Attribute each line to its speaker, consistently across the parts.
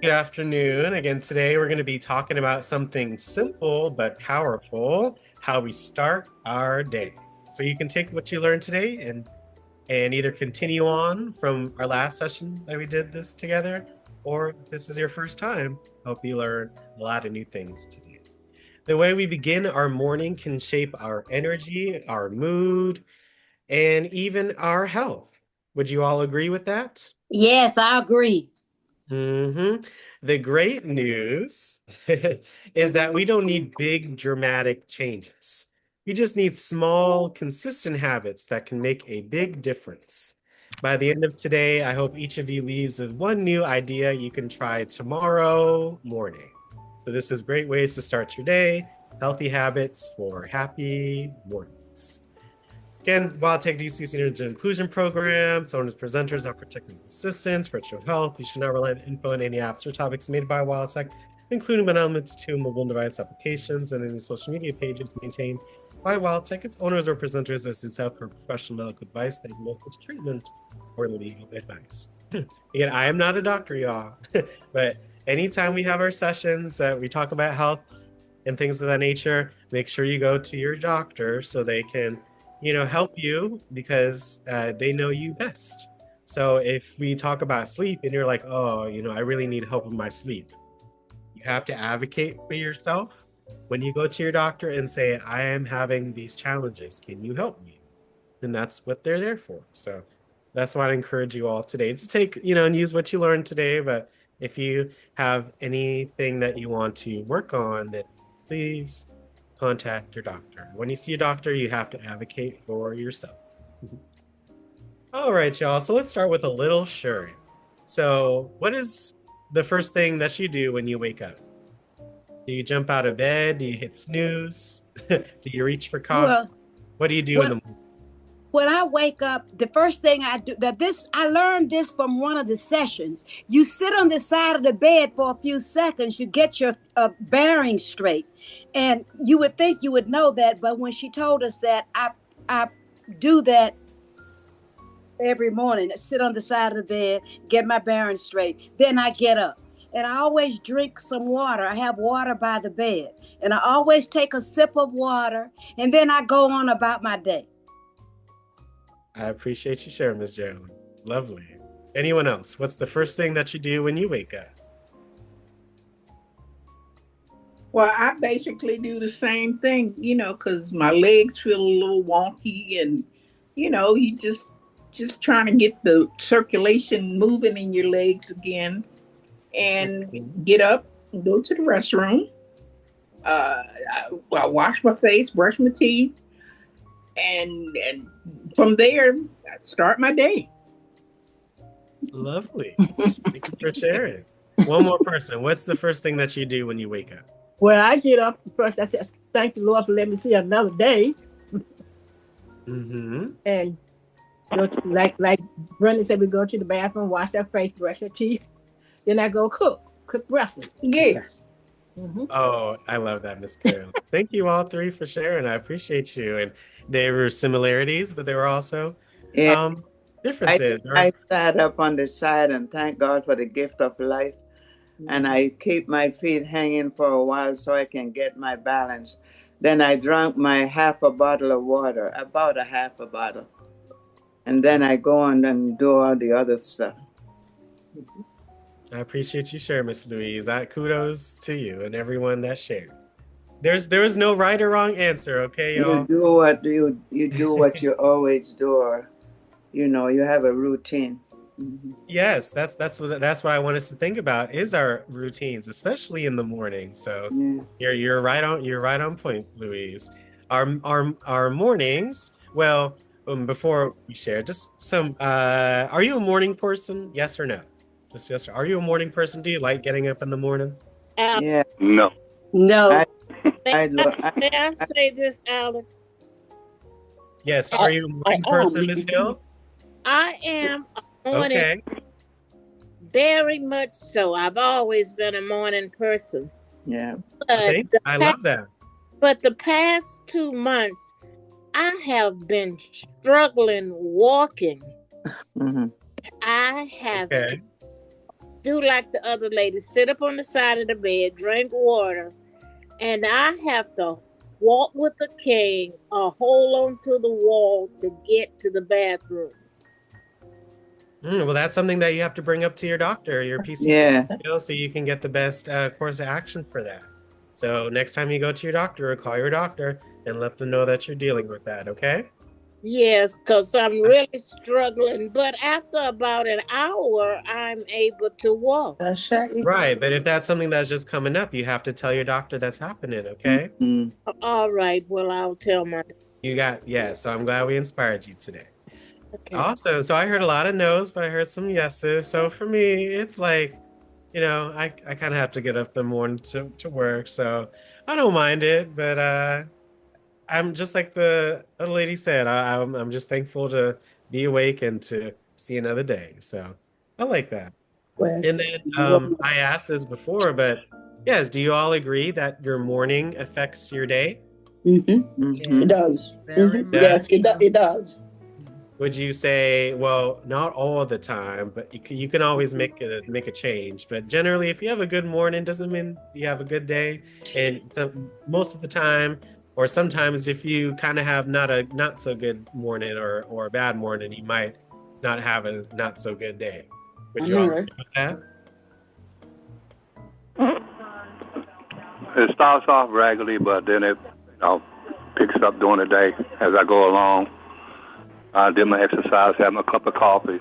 Speaker 1: Good afternoon. Again, today we're going to be talking about something simple but powerful, how we start our day. So you can take what you learned today and either continue on from our last session that we did this together, or if this is your first time, hope you learn a lot of new things today. The way we begin our morning can shape our energy, our mood, and even our health. Would you all agree with that?
Speaker 2: Yes, I agree.
Speaker 1: hmm The great news is that we don't need big dramatic changes. We just need small, consistent habits that can make a big difference. By the end of today, I hope each of you leaves with one new idea you can try tomorrow morning. So, this is great ways to start your day, healthy habits for happy mornings. Again, WildTech DC Senior Inclusion Program, so as presenters offer technical assistance, virtual health. You should not rely on info on any apps or topics made by WildTech, including but not limited to mobile device applications and any social media pages maintained by WildTech, its owners or presenters as itself for professional medical advice, diagnosis, treatment, or legal advice. Again, I am not a doctor, y'all, but anytime we have our sessions that we talk about health and things of that nature, make sure you go to your doctor so they can help you because they know you best. So if we talk about sleep and you're like, oh, I really need help with my sleep, you have to advocate for yourself when you go to your doctor and say, I am having these challenges. Can you help me? And that's what they're there for. So that's why I encourage you all today to take, and use what you learned today. But if you have anything that you want to work on, then please contact your doctor. When you see a doctor, you have to advocate for yourself. All right, y'all. So let's start with a little sharing. So, what is the first thing that you do when you wake up? Do you jump out of bed? Do you hit snooze? Do you reach for coffee?
Speaker 2: Well,
Speaker 1: What do you do in
Speaker 2: when
Speaker 1: the morning?
Speaker 2: when I wake up, the first thing I do that this I learned this from one of the sessions. You sit on the side of the bed for a few seconds. You get your bearings straight, and you would think you would know that, but when she told us that, I do that every morning. I sit on the side of the bed, get my bearings straight. Then I get up. And I always drink some water. I have water by the bed. And I always take a sip of water. And then I go on about my day.
Speaker 1: I appreciate you sharing, Miss Geraldine. Lovely. Anyone else? What's the first thing that you do when you wake up?
Speaker 3: Well, I basically do the same thing, because my legs feel a little wonky, and you just trying to get the circulation moving in your legs again, and
Speaker 1: Mhm.
Speaker 3: get up and go to the restroom. I wash my face, brush my teeth, and from there, I start my day.
Speaker 1: Lovely. Thank you for sharing. One more person. What's the first thing that you do when you wake up?
Speaker 4: Well, I get up first. I said, "Thank the Lord for letting me see another day."
Speaker 1: Mm-hmm.
Speaker 4: And go to, like Brenda said, we go to the bathroom, wash our face, brush our teeth. Then I go cook breakfast.
Speaker 3: Yeah.
Speaker 4: Hmm.
Speaker 1: Oh, I love that, Miss Carol. Thank you all three for sharing. I appreciate you. And there were similarities, but there were also
Speaker 5: Yeah,
Speaker 1: um
Speaker 5: I
Speaker 1: differences.
Speaker 5: I sat up on the side and thank God for the gift of life. And I keep my feet hanging for a while so I can get my balance. Then I drank my half a bottle of water, about a half a bottle. And then I go on and do all the other stuff.
Speaker 1: I appreciate you sharing, Miss Louise. Kudos to you and everyone that shared. There is no right or wrong answer, okay,
Speaker 5: You
Speaker 1: y'all?
Speaker 5: do what you do what you always do, or you have a routine. Mhm.
Speaker 1: Yes, that's what I want us to think about is our routines, especially in the morning. So
Speaker 5: Yeah.
Speaker 1: you're right on point, Louise. Our mornings. Well, before we share, just some. Are you a morning person? Yes or no? Just yes. Are you a morning person? Do you like getting up in the morning?
Speaker 6: Al,
Speaker 5: Yeah.
Speaker 7: No.
Speaker 5: I
Speaker 2: No.
Speaker 6: may
Speaker 5: I
Speaker 6: I,
Speaker 5: lo- I,
Speaker 6: may I
Speaker 5: I
Speaker 6: say this, Alan?
Speaker 1: Yes.
Speaker 6: I,
Speaker 1: Are you a morning person, Miss Hill?
Speaker 6: I am a morning,
Speaker 1: Okay.
Speaker 6: very much so. I've always been a morning person.
Speaker 5: yeah.
Speaker 6: But
Speaker 1: Okay.
Speaker 6: the
Speaker 1: I
Speaker 6: past,
Speaker 1: love that.
Speaker 6: but the past 2 months, I have been struggling walking.
Speaker 5: Hmm.
Speaker 6: I have
Speaker 1: Okay.
Speaker 6: do like the other lady, sit up on the side of the bed, drink water, and I have to walk with a cane or hold on to the wall to get to the bathroom.
Speaker 1: Well, that's something that you have to bring up to your doctor, your PCP,
Speaker 5: Yeah.
Speaker 1: so you can get the best course of action for that. So next time you go to your doctor, or call your doctor and let them know that you're dealing with that, okay?
Speaker 6: Yes, because I'm really struggling. But after about an hour, I'm able to walk.
Speaker 1: Right, but if that's something that's just coming up, you have to tell your doctor that's happening, okay?
Speaker 5: Mm.
Speaker 6: All right. Well, I'll tell my.
Speaker 1: So I'm glad we inspired you today.
Speaker 6: Okay.
Speaker 1: Awesome. So I heard a lot of no's, but I heard some yeses. So for me, it's like, I kind of have to get up in the morning to work, so I don't mind it. But I'm just like the other lady said, I'm just thankful to be awake and to see another day. So I like that. And then I asked this before, but yes, do you all agree that your morning affects your day?
Speaker 5: Mhm.
Speaker 7: It does.
Speaker 8: Very
Speaker 7: Mhm.
Speaker 8: much
Speaker 7: Yes,
Speaker 8: so.
Speaker 7: it does.
Speaker 1: Would you say, well, not all the time, but you can always make a change. But generally, if you have a good morning, doesn't mean you have a good day. And most of the time, or sometimes, if you kind of have not so good morning or a bad morning, you might not have a not so good day. Would you all agree with that?
Speaker 9: It starts off regularly, but then it picks up during the day as I go along. I did my exercise, have my cup of coffee,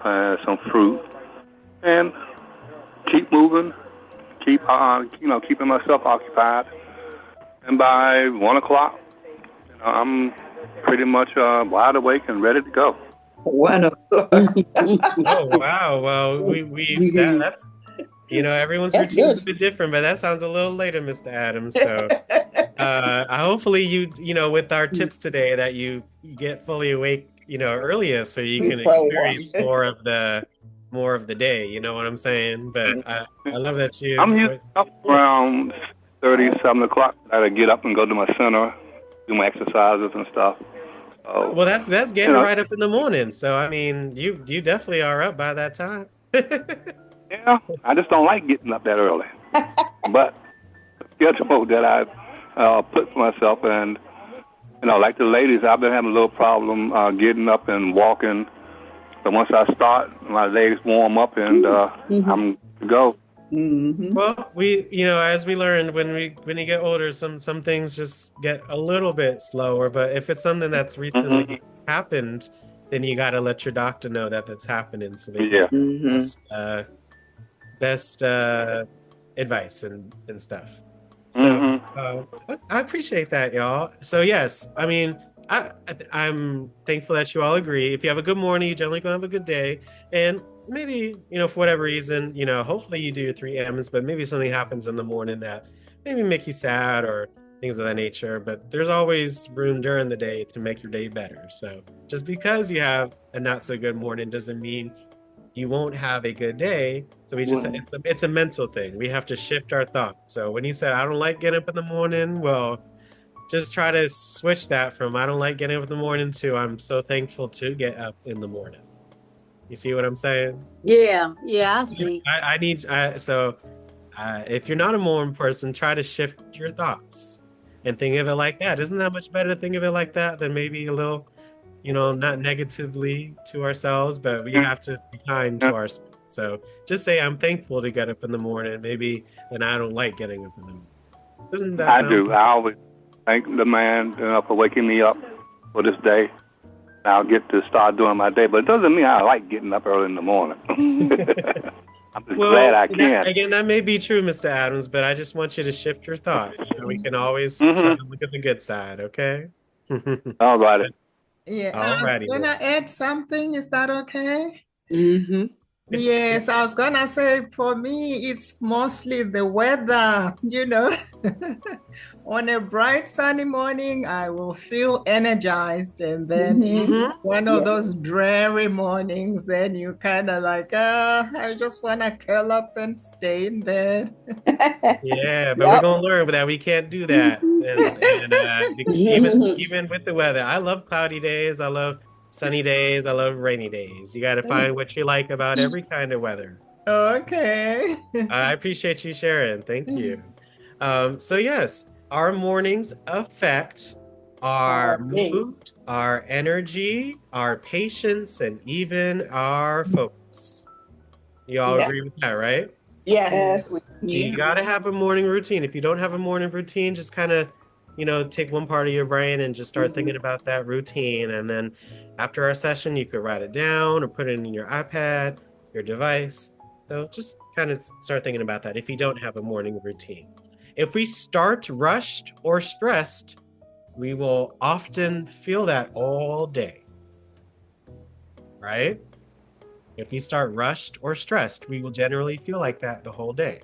Speaker 9: some fruit, and keep moving, keeping myself occupied. And by 1 o'clock, I'm pretty much wide awake and ready to go.
Speaker 5: 1 o'clock.
Speaker 1: Oh wow! Well, that's everyone's
Speaker 7: That's
Speaker 1: routine is a
Speaker 7: good.
Speaker 1: bit different, but that sounds a little later, Mr. Adams. So hopefully with our tips today that you get fully awake, earlier, so you can experience more of the day. You know what I'm saying? But I love that you.
Speaker 9: I'm usually up around 7 o'clock. I gotta get up and go to my center, do my exercises and stuff. So,
Speaker 1: Well, that's getting right up in the morning. So I mean, you definitely are up by that time.
Speaker 9: yeah, I just don't like getting up that early. But the schedule that I put for myself, and like the ladies, I've been having a little problem getting up and walking. But once I start, my legs warm up and I'm to go.
Speaker 5: Mm-hmm.
Speaker 1: Well, as we learned when you get older, some things just get a little bit slower. But if it's something that's recently happened, then you got to let your doctor know that that's happening, so they can best advice and stuff. So I appreciate that, y'all. So yes, I mean, I'm thankful that you all agree. If you have a good morning, you generally gonna have a good day. And maybe, for whatever reason, hopefully you do your 3 M's, but maybe something happens in the morning that maybe make you sad or things of that nature. But there's always room during the day to make your day better. So just because you have a not so good morning doesn't mean you won't have a good day. So it's a mental thing. We have to shift our thoughts. So when you said, I don't like getting up in the morning, well, just try to switch that from I don't like getting up in the morning to I'm so thankful to get up in the morning. You see what I'm saying?
Speaker 2: Yeah, I see.
Speaker 1: If you're not a morning person, try to shift your thoughts and think of it like that. Isn't that much better to think of it like that than maybe a little, not negatively to ourselves, but we have to be kind to ourselves. So just say, I'm thankful to get up in the morning, maybe, and I don't like getting up in the morning. Doesn't that sound
Speaker 9: do.
Speaker 1: good?
Speaker 9: I always thank the man for waking me up for this day. I'll get to start doing my day, but it doesn't mean I like getting up early in the morning. I'm just glad I can.
Speaker 1: Again, that may be true, Mr. Adams, but I just want you to shift your thoughts so we can always try to look at the good side, okay?
Speaker 9: All right.
Speaker 8: Yeah, I was
Speaker 1: Alrighty
Speaker 8: gonna
Speaker 1: then.
Speaker 8: add something. Is that okay?
Speaker 7: Mm-hmm.
Speaker 8: Yes, I was gonna say for me, it's mostly the weather, On a bright sunny morning, I will feel energized, and then one of those dreary mornings, then you kind of like, I just want to curl up and stay in bed.
Speaker 1: Yeah, but we're gonna learn that we can't do that. And even with the weather, I love cloudy days. I love sunny days. I love rainy days. You got to find what you like about every kind of weather.
Speaker 8: Okay.
Speaker 1: I appreciate you sharing. Thank you. So yes, our mornings affect our mood, our energy, our patience, and even our focus. You all agree with that, right?
Speaker 4: Yes.
Speaker 1: So you got to have a morning routine. If you don't have a morning routine, just kind of, take one part of your brain and just start thinking about that routine. And then after our session, you could write it down or put it in your iPad, your device. So just kind of start thinking about that if you don't have a morning routine. If we start rushed or stressed, we will often feel that all day, right? If we start rushed or stressed, we will generally feel like that the whole day.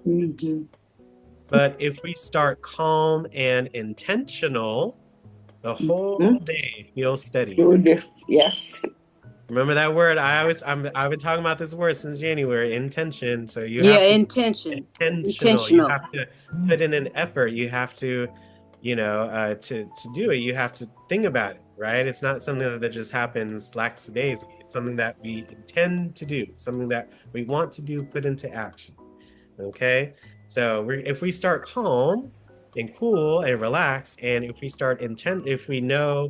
Speaker 1: But if we start calm and intentional, the whole day feels steady.
Speaker 3: Yes.
Speaker 1: Remember that word? I've been talking about this word since January, intention. So you
Speaker 2: Yeah,
Speaker 1: have to
Speaker 2: intention.
Speaker 1: intentional. You have to put in an effort. You have to, to do it. You have to think about it, right? It's not something that just happens lackadaisically. It's something that we intend to do, something that we want to do, put into action. Okay, so if we start calm and cool and relaxed, and if we start if we know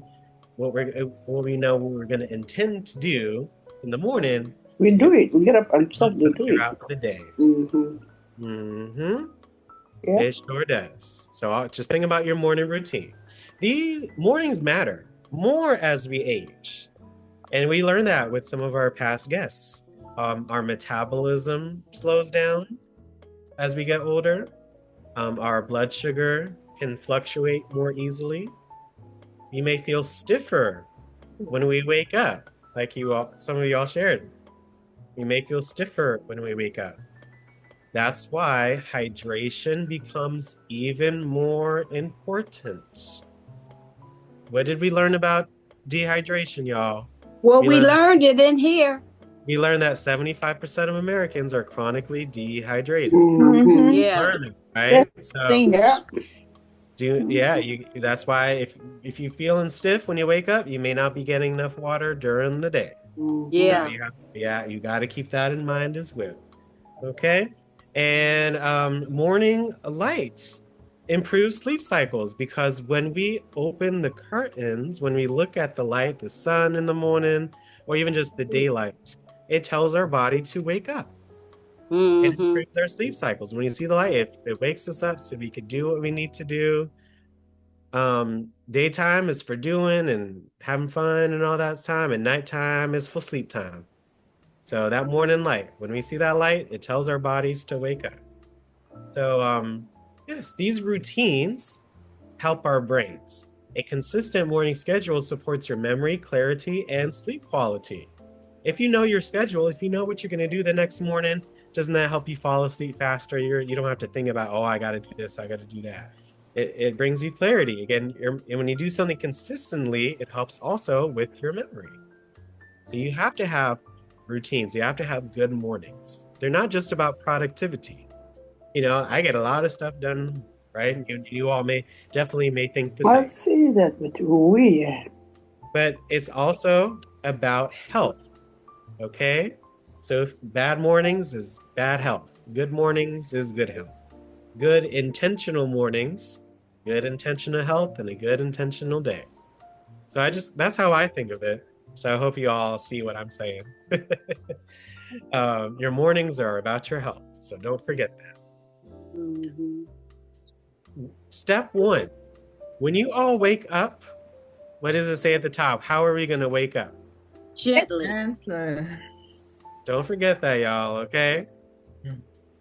Speaker 1: what we're going to intend to do in the morning,
Speaker 3: we do it. We get up and start to do it
Speaker 1: throughout the day.
Speaker 3: Yeah.
Speaker 1: It sure does. So just think about your morning routine. These mornings matter more as we age, and we learn that with some of our past guests. Our metabolism slows down as we get older. Our blood sugar can fluctuate more easily. You may feel stiffer when we wake up, like some of y'all shared. We may feel stiffer when we wake up. That's why hydration becomes even more important. What did we learn about dehydration, y'all?
Speaker 2: Well, we learned it in here.
Speaker 1: We learned that 75% of Americans are chronically dehydrated.
Speaker 2: Yeah.
Speaker 1: Learning, right? That's why if you're feeling stiff when you wake up, you may not be getting enough water during the day.
Speaker 2: Yeah.
Speaker 1: So you got to keep that in mind as well. Okay. And morning lights improve sleep cycles, because when we open the curtains, when we look at the light, the sun in the morning, or even just the daylight, it tells our body to wake up. It improves our sleep cycles. When you see the light, it wakes us up so we can do what we need to do. Daytime is for doing and having fun and all that time, and nighttime is for sleep time. So that morning light, when we see that light, it tells our bodies to wake up. So yes, these routines help our brains. A consistent morning schedule supports your memory, clarity, and sleep quality. If you know your schedule, if you know what you're going to do the next morning, doesn't that help you fall asleep faster? You don't have to think about, I got to do this, I got to do that. It brings you clarity. Again, when you do something consistently, it helps also with your memory. So you have to have routines. You have to have good mornings. They're not just about productivity. I get a lot of stuff done, right? You all may think the same.
Speaker 3: I see that, but weird.
Speaker 1: But it's also about health. Okay? So if bad mornings is bad health. Good mornings is good health. Good intentional mornings, good intentional health, and a good intentional day. So that's how I think of it. So I hope you all see what I'm saying. Your mornings are about your health, so don't forget that. Step 1, when you all wake up, what does it say at the top? How are we going to wake up?
Speaker 2: Gently.
Speaker 1: Don't forget that, y'all, okay?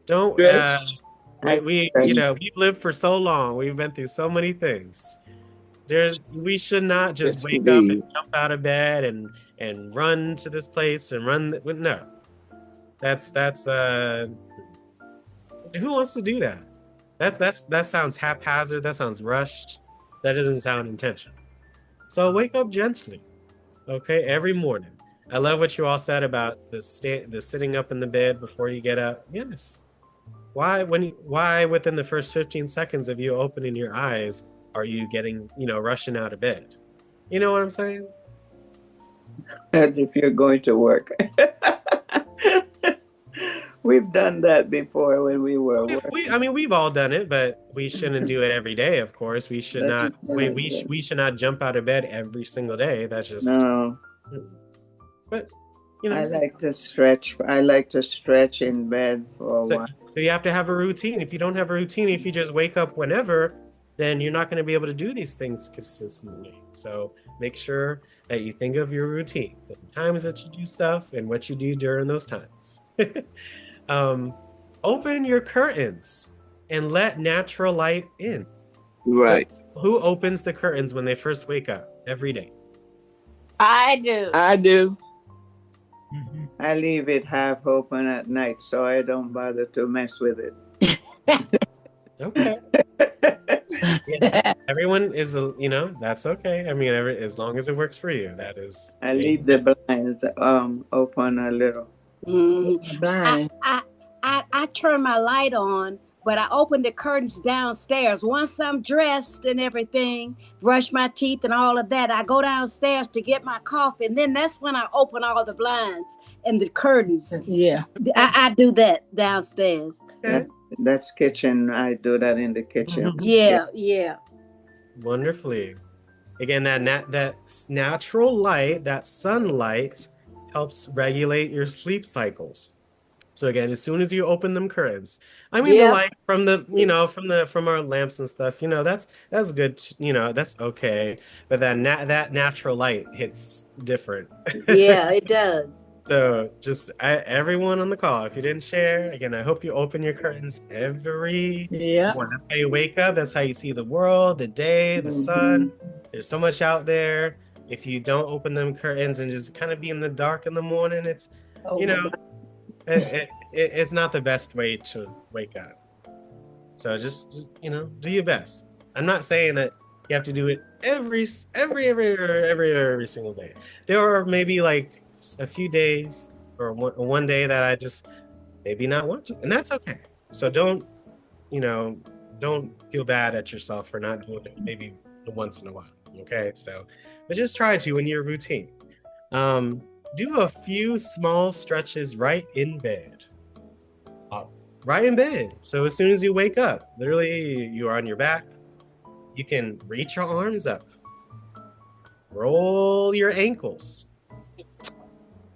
Speaker 1: Don't, we've lived for so long. We've been through so many things. We should not just wake up and jump out of bed and run to this place and run. No, that's who wants to do that? That sounds haphazard. That sounds rushed. That doesn't sound intentional. So wake up gently, okay, every morning. I love what you all said about the sitting up in the bed before you get up. Yes. Why within the first 15 seconds of you opening your eyes are you getting, rushing out of bed? You know what I'm saying?
Speaker 5: As if you're going to work. We've done that before when we were working.
Speaker 1: I mean, we've all done it, but we shouldn't do it every day. Of course, we should
Speaker 5: That's
Speaker 1: not. We should not jump out of bed every single day. That's just
Speaker 5: No.
Speaker 1: But you know,
Speaker 5: I like to stretch. I like to stretch in bed for a while.
Speaker 1: so you have to have a routine. If you don't have a routine, if you just wake up whenever, then you're not going to be able to do these things consistently. So make sure that you think of your routines, the times that you do stuff, and what you do during those times. Open your curtains and let natural light in.
Speaker 5: Right.
Speaker 1: So who opens the curtains when they first wake up every day?
Speaker 6: I do.
Speaker 5: I do. I leave it half open at night so I don't bother to mess with it.
Speaker 1: Okay. Yeah. Everyone is, that's okay. I mean, as long as it works for you, that is.
Speaker 5: I leave the blinds open a little.
Speaker 4: Blind.
Speaker 2: I turn my light on, but I open the curtains downstairs. Once I'm dressed and everything, brush my teeth and all of that, I go downstairs to get my coffee, and then that's when I open all the blinds and the curtains.
Speaker 4: Yeah.
Speaker 2: I do that downstairs.
Speaker 1: Okay.
Speaker 5: That's kitchen. I do that in the kitchen.
Speaker 2: Yeah.
Speaker 1: Wonderfully. Again, that natural light, that sunlight, helps regulate your sleep cycles. So again, as soon as you open them curtains, I mean the light from from our lamps and stuff, that's good. That's okay. But that natural light hits different.
Speaker 2: Yeah, it does.
Speaker 1: So just everyone on the call, if you didn't share, again, I hope you open your curtains every morning. That's how you wake up. That's how you see the world, the day, the sun. There's so much out there. If you don't open them curtains and just kind of be in the dark in the morning, it's, it's not the best way to wake up. So just do your best. I'm not saying that you have to do it every single day. There are maybe like a few days or one day that I just maybe not want to, and that's okay. So don't feel bad at yourself for not doing it maybe once in a while. Okay, but just try to in your routine. Do a few small stretches right in bed. So as soon as you wake up, literally you are on your back, you can reach your arms up, roll your ankles,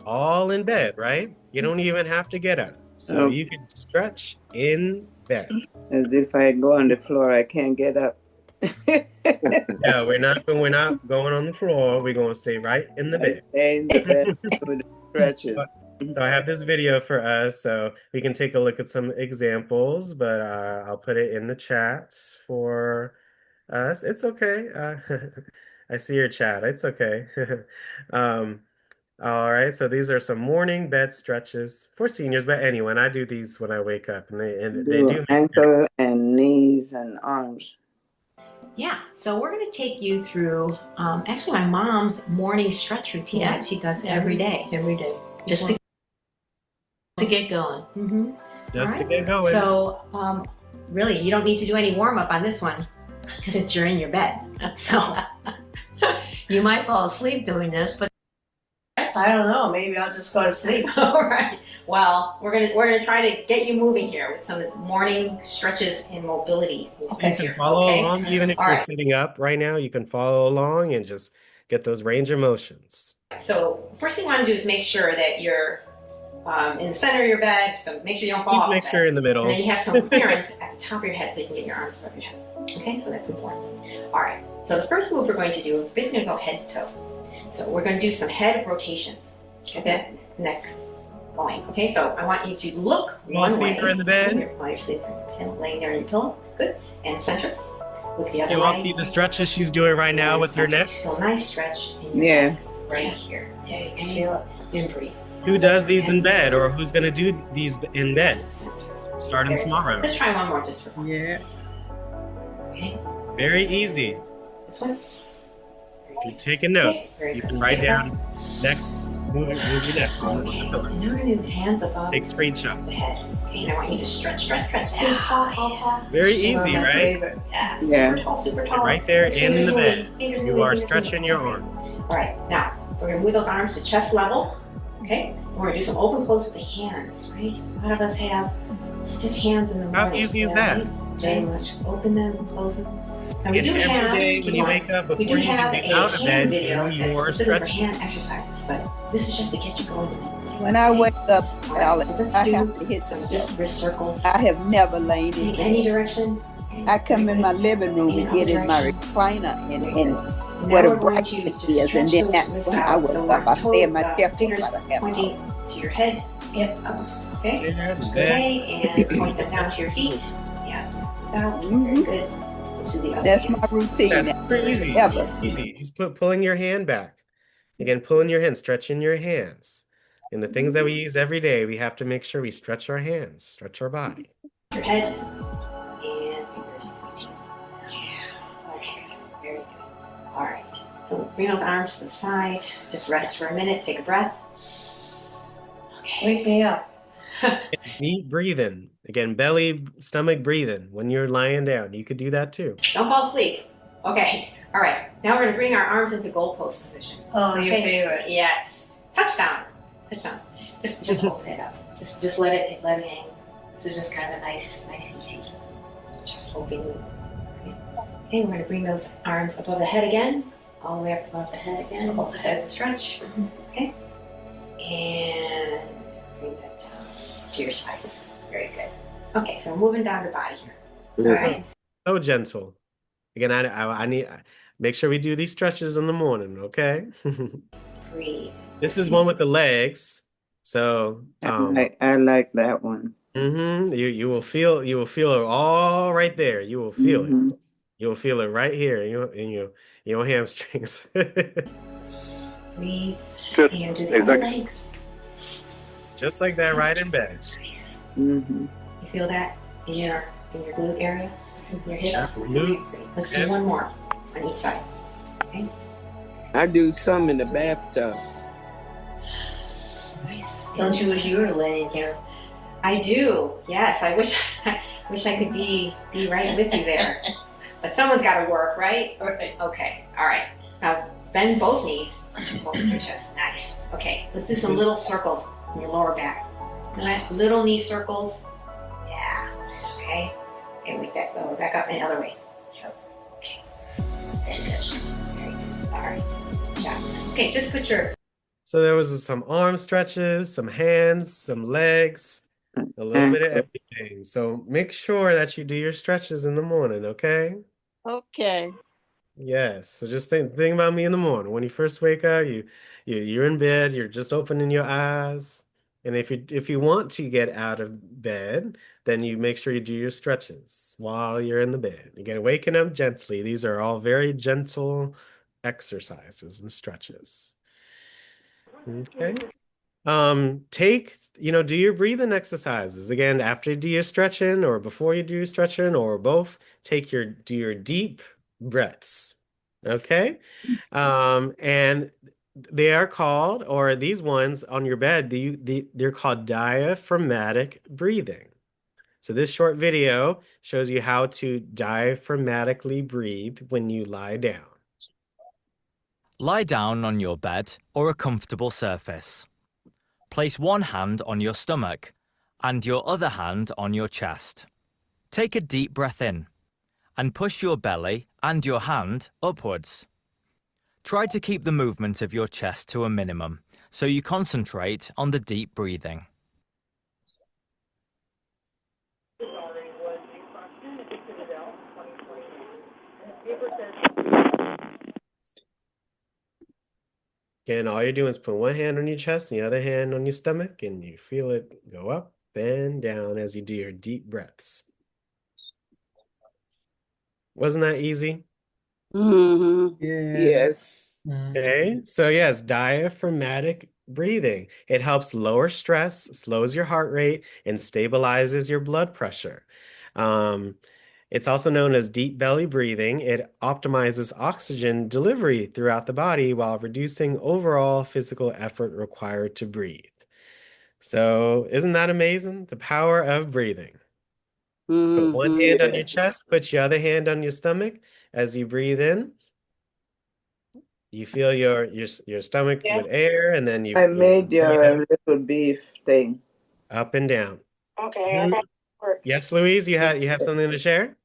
Speaker 1: all in bed, right? You don't even have to get up. So you can stretch in bed.
Speaker 5: As if I go on the floor, I can't get up.
Speaker 1: Yeah, we're not going on the floor. We're going to stay right in the bed.
Speaker 5: Stay in the bed with the stretches.
Speaker 1: So I have this video for us, so we can take a look at some examples, but I'll put it in the chat for us. It's okay. I see your chat. It's okay. All right, so these are some morning bed stretches for seniors, but anyone. I do these when I wake up, and they do
Speaker 5: ankle and knees and arms.
Speaker 7: Yeah, so we're going to take you through actually my mom's morning stretch routine that she does every day. Just to get going.
Speaker 1: Just to get going.
Speaker 7: So really, you don't need to do any warm-up on this one since you're in your bed. So
Speaker 10: you might fall asleep doing this, but
Speaker 7: I don't know. Maybe I'll just go to sleep. All right. Well, we're gonna try to get you moving here with some morning stretches and mobility.
Speaker 1: You can follow along, even if you're sitting up right now. You can follow along and just get those range of motions.
Speaker 7: So first thing you want to do is make sure that you're in the center of your bed. So make sure you don't fall off.
Speaker 1: Please make sure you're in the middle.
Speaker 7: And then you have some clearance at the top of your head so you can get your arms above your head. Okay, so that's important. All right. So the first move we're going to do, we're basically going to go head to toe. So we're going to do some head rotations. Okay, neck going. Okay, so I want you to look one way.
Speaker 1: While in the bed.
Speaker 7: While you're sleeping, laying there in your pillow. Good. And center. Look the other way.
Speaker 1: You all see the stretches she's doing right now with her neck?
Speaker 7: Feel a nice stretch in your neck right here.
Speaker 10: Yeah, you can feel it.
Speaker 7: And breathe.
Speaker 1: Who does these in bed, or who's going to do these in bed? Starting tomorrow.
Speaker 7: Let's try one more just for fun.
Speaker 5: Yeah.
Speaker 7: Okay.
Speaker 1: Very easy.
Speaker 7: This one.
Speaker 1: If you're taking notes, you can write down neck, move your neck on the pillow.
Speaker 7: Now we're going to do hands above
Speaker 1: Take screenshots.
Speaker 7: the head. Okay, and I want you to stretch. Super tall.
Speaker 1: Very easy, right?
Speaker 7: Yeah.
Speaker 5: Yeah.
Speaker 7: Super tall.
Speaker 1: Right there in the bed. You are stretching your arms.
Speaker 7: All right, now we're going to move those arms to chest level. Okay, We're gonna do some open close with the hands, right? A lot of us have stiff hands in the
Speaker 1: How
Speaker 7: morning.
Speaker 1: easy is that?
Speaker 7: Very much. Open them and close them. And we
Speaker 1: And
Speaker 7: do
Speaker 1: every
Speaker 7: have,
Speaker 1: day when you wake up,
Speaker 7: we do
Speaker 1: before you
Speaker 7: have
Speaker 1: get
Speaker 7: a
Speaker 1: out of
Speaker 7: hand
Speaker 1: bed,
Speaker 7: video
Speaker 1: do
Speaker 7: that's
Speaker 1: your
Speaker 7: specific for hand
Speaker 1: stretches.
Speaker 7: exercises, but this is just to get you going.
Speaker 11: When I wake up,
Speaker 7: All right,
Speaker 11: Alex,
Speaker 7: so let's
Speaker 11: I
Speaker 7: do
Speaker 11: have to hit
Speaker 7: some
Speaker 11: the
Speaker 7: just wrist circles.
Speaker 11: I have never laid in
Speaker 7: Any
Speaker 11: bed.
Speaker 7: direction.
Speaker 11: I come in my living room and get in my recliner and what a
Speaker 7: Now we're going
Speaker 11: bright
Speaker 7: to
Speaker 11: it
Speaker 7: just
Speaker 11: is, and
Speaker 7: stretch
Speaker 11: then
Speaker 7: those
Speaker 11: that's
Speaker 7: wrists
Speaker 11: when I
Speaker 7: out.
Speaker 11: wake
Speaker 7: So
Speaker 11: up. I stay in my chair for
Speaker 7: fingers
Speaker 11: about a half hour.
Speaker 7: pointing to your head. Yep. Okay.
Speaker 1: Yes,
Speaker 7: Okay, and point them down to your feet. Yeah. Out. Very good. Let's do the other
Speaker 11: That's
Speaker 7: hand.
Speaker 11: my routine.
Speaker 1: That's
Speaker 11: That's
Speaker 1: pretty easy.
Speaker 11: ever.
Speaker 1: Easy. Just pulling your hand back. Again, pulling your hands, stretching your hands. And the things that we use every day, we have to make sure we stretch our hands, stretch our body.
Speaker 7: Your head and fingers pointing. Yeah. Okay. Very good. All right. So bring those arms to the side. Just rest for a minute. Take a breath. Okay.
Speaker 10: Wake me up.
Speaker 1: Deep breathing. Again, belly, stomach breathing. When you're lying down, you could do that too.
Speaker 7: Don't fall asleep. Okay. All right. Now we're going to bring our arms into goalpost position.
Speaker 10: Oh, your
Speaker 7: Okay.
Speaker 10: favorite.
Speaker 7: Yes. Touchdown. Touchdown. Just hold it up. Just let it hang. This is just kind of a nice easy. Just hoping. Okay, we're going to bring those arms above the head again. All the way up above the head again. Both sides of stretch. Okay. And bring that down to your sides. Very good. Okay, so we're moving down the body here. All right.
Speaker 1: So gentle. Again, I need make sure we do these stretches in the morning, okay?
Speaker 7: Breathe.
Speaker 1: This is one with the legs. So
Speaker 5: I like that one.
Speaker 1: you will feel it all right there. You will feel
Speaker 5: Mhm.
Speaker 1: it. You will feel it right here in your hamstrings.
Speaker 7: Breathe.
Speaker 9: Just
Speaker 7: And do the other
Speaker 9: exactly.
Speaker 7: leg.
Speaker 1: Just like that, right in bed.
Speaker 7: Nice.
Speaker 5: Mhm.
Speaker 7: You feel that in your glute area, in your hips.
Speaker 1: Yeah, glutes,
Speaker 7: Okay, let's do one more on each side. Okay.
Speaker 12: I do some in the bathtub.
Speaker 7: Nice.
Speaker 10: Don't you wish you were laying here?
Speaker 7: I do. Yes. I wish I could be right with you there. But someone's got to work, right?
Speaker 10: Right.
Speaker 7: Okay. All right. Now bend both knees. Both your chest. Nice. Okay. Let's do some little circles in your lower back. All right. Little knee circles. Yeah. Okay. Okay. Wait that. Go back up and the other way. Yep. Okay. Very good. Very good. All right. Good job. Okay. Just put your
Speaker 1: So there was some arm stretches, some hands, some legs, a little bit of everything. So make sure that you do your stretches in the morning, okay?
Speaker 13: Okay.
Speaker 1: Yes. So just think about me in the morning. When you first wake up, you're in bed, you're just opening your eyes. And if you want to get out of bed, then you make sure you do your stretches while you're in the bed. Again, waking up gently. These are all very gentle exercises and stretches. Okay. Do your breathing exercises. Again, after you do your stretching or before you do your stretching or both, do your deep breaths. Okay. And they are called, or these ones on your bed, they're called diaphragmatic breathing. So this short video shows you how to diaphragmatically breathe when you lie down.
Speaker 14: Lie down on your bed or a comfortable surface. Place one hand on your stomach and your other hand on your chest. Take a deep breath in and push your belly and your hand upwards. Try to keep the movement of your chest to a minimum so you concentrate on the deep breathing.
Speaker 1: Again, all you're doing is put one hand on your chest and the other hand on your stomach, and you feel it go up and down as you do your deep breaths. Wasn't that easy?
Speaker 2: Mm-hmm.
Speaker 12: Yes.
Speaker 1: Okay, so yes, diaphragmatic breathing. It helps lower stress, slows your heart rate, and stabilizes your blood pressure. It's also known as deep belly breathing. It optimizes oxygen delivery throughout the body while reducing overall physical effort required to breathe. So, isn't that amazing? The power of breathing. Put one hand on your chest, put your other hand on your stomach as you breathe in. You fill your stomach
Speaker 5: Yeah.
Speaker 1: with air, and then
Speaker 5: I
Speaker 1: you
Speaker 5: made
Speaker 1: bring it
Speaker 5: your little beef thing.
Speaker 1: up and down.
Speaker 5: Okay, I got work.
Speaker 1: Yes, Louise, you had something to share?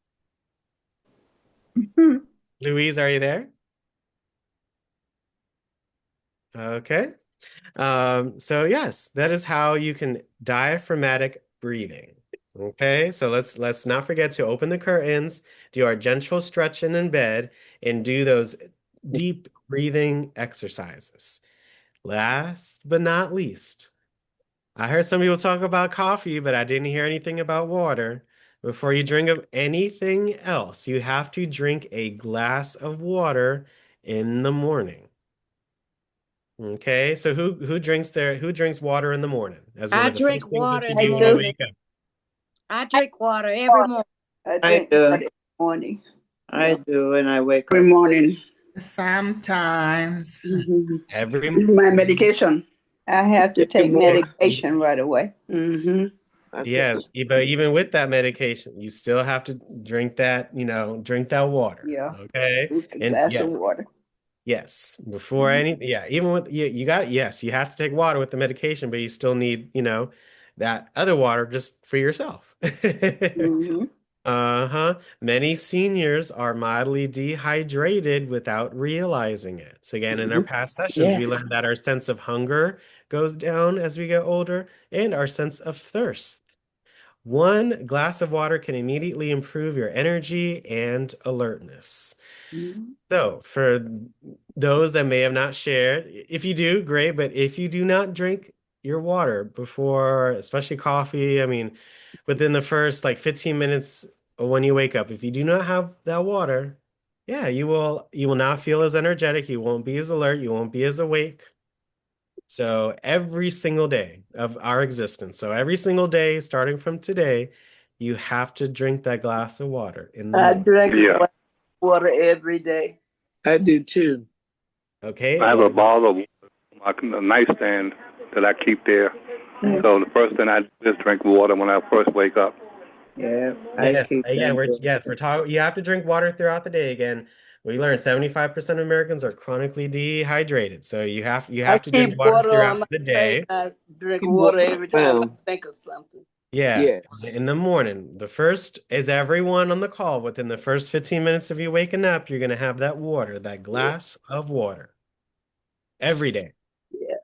Speaker 1: Louise, are you there? Okay. So yes, that is how you can diaphragmatic breathing. Okay, so let's not forget to open the curtains, do our gentle stretching in bed, and do those deep breathing exercises. Last but not least, I heard some people talk about coffee, but I didn't hear anything about water. Before you drink of anything else, you have to drink a glass of water in the morning. Okay, so who drinks water in the morning as one
Speaker 2: I
Speaker 1: of the
Speaker 2: drink
Speaker 1: first things that
Speaker 2: water
Speaker 1: you
Speaker 2: in the
Speaker 1: do when you
Speaker 2: morning.
Speaker 1: wake up?
Speaker 2: I drink water every morning.
Speaker 11: I
Speaker 5: I
Speaker 11: drink
Speaker 5: do.
Speaker 11: water every morning.
Speaker 5: I do when I wake
Speaker 11: Every
Speaker 5: up.
Speaker 11: morning.
Speaker 8: Sometimes.
Speaker 1: Every
Speaker 11: My medication. I have to take
Speaker 12: morning.
Speaker 11: medication right away.
Speaker 1: Yeah, but even with that medication, you still have to drink that, drink that water.
Speaker 11: Yeah.
Speaker 1: Okay.
Speaker 11: Drink a
Speaker 1: And
Speaker 11: glass
Speaker 1: yes,
Speaker 11: of water.
Speaker 1: yes, before even with yes, you have to take water with the medication, but you still need, that other water just for yourself. Uh-huh. Many seniors are mildly dehydrated without realizing it. So again, in our past sessions, we
Speaker 11: Yes.
Speaker 1: learned that our sense of hunger goes down as we get older and our sense of thirst. One glass of water can immediately improve your energy and alertness. So, for those that may have not shared, if you do, great. But if you do not drink your water before, especially coffee, I mean, within the first like 15 minutes of when you wake up, if you do not have that water, yeah, you will not feel as energetic, you won't be as alert, you won't be as awake. So every single day of our existence, so every single day starting from today, you have to drink that glass of water in the
Speaker 11: I
Speaker 1: morning.
Speaker 11: drink
Speaker 9: Yeah.
Speaker 11: water every day.
Speaker 12: I do too.
Speaker 1: Okay.
Speaker 9: I have a bottle of a nightstand that I keep there. So the first thing I do is drink water when I first wake up.
Speaker 5: Yeah, I
Speaker 1: Yes,
Speaker 5: keep
Speaker 1: again,
Speaker 5: that.
Speaker 1: we're talking. You have to drink water throughout the day. Again, we learned 75% of Americans are chronically dehydrated, so you have
Speaker 11: I
Speaker 1: to drink
Speaker 11: keep
Speaker 1: water
Speaker 11: water on
Speaker 1: throughout
Speaker 11: my
Speaker 1: the
Speaker 11: plate.
Speaker 1: day.
Speaker 11: I drink
Speaker 12: Keep
Speaker 11: water
Speaker 12: water
Speaker 11: every time I
Speaker 12: around.
Speaker 11: think of something.
Speaker 1: Yeah, in the
Speaker 12: Yes.
Speaker 1: morning. The first is everyone on the call. Within the first 15 minutes of you waking up, you're gonna have that water, that glass of water, every day.
Speaker 11: Yeah.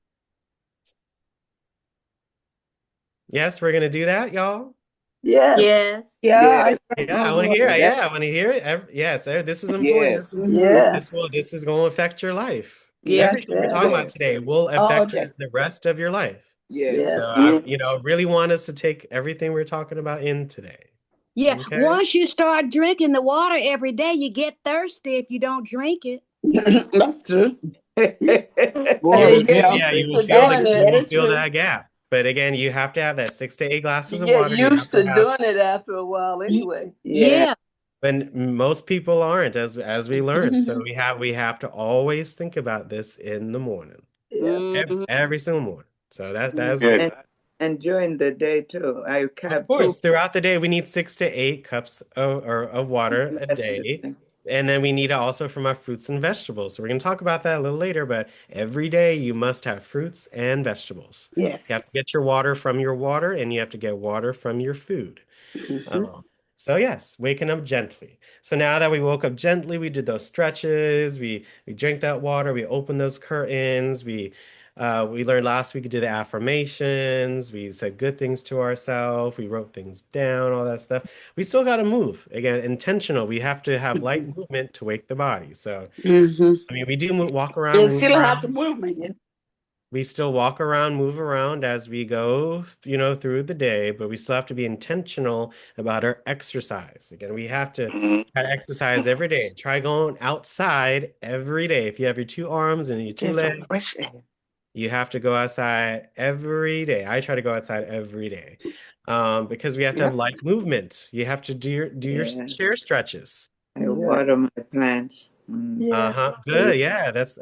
Speaker 1: Yes, we're gonna do that, y'all.
Speaker 11: Yes.
Speaker 10: Yes.
Speaker 11: Yeah.
Speaker 1: Yeah, I want to hear it. Yeah, I want to hear it. Yes, this is important.
Speaker 12: Yes.
Speaker 1: This is going to affect your life.
Speaker 11: Yeah.
Speaker 1: Everything we're talking about
Speaker 12: Yes.
Speaker 1: today will
Speaker 11: All
Speaker 1: affect
Speaker 11: day.
Speaker 1: the rest of your life.
Speaker 12: Yes.
Speaker 11: Yes.
Speaker 1: So I really want us to take everything we're talking about in today.
Speaker 2: Yeah.
Speaker 1: Okay.
Speaker 2: Once you start drinking the water every day, you get thirsty if you don't drink it.
Speaker 11: That's true.
Speaker 12: Boy,
Speaker 1: You will feel that gap. But again, you have to have that 6 to 8 glasses
Speaker 11: You
Speaker 1: of
Speaker 11: get
Speaker 1: water. You have
Speaker 11: used
Speaker 1: to
Speaker 11: to
Speaker 1: have,
Speaker 11: doing it after a while anyway.
Speaker 2: Yeah.
Speaker 1: but most people aren't, as we learned. So we have to always think about this in the morning, every single morning. So that's good.
Speaker 5: And during the day too. I
Speaker 1: Of
Speaker 5: have
Speaker 1: course,
Speaker 5: two.
Speaker 1: throughout the day, we need 6 to 8 cups of water a day. And then we need it also from our fruits and vegetables. So we're going to talk about that a little later, but every day you must have fruits and vegetables.
Speaker 11: Yes.
Speaker 1: You have to get your water from your water, and you have to get water from your food. So yes, waking up gently. So now that we woke up gently, we did those stretches, we drank that water, we opened those curtains, we learned last week to do the affirmations, we said good things to ourselves, we wrote things down, all that stuff. We still got to move. Again, intentional. We have to have light movement to wake the body. So I mean, we do walk around.
Speaker 11: You still have to move, man.
Speaker 1: We still walk around, move around as we go, through the day, but we still have to be intentional about our exercise. Again, we have to try to exercise every day. Try going outside every day. If you have your 2 arms and your 2 legs, you have to go outside every day. I try to go outside every day because we have to have light movement. You have to do your chair stretches.
Speaker 5: I water my plants.
Speaker 1: Good. Yeah, that's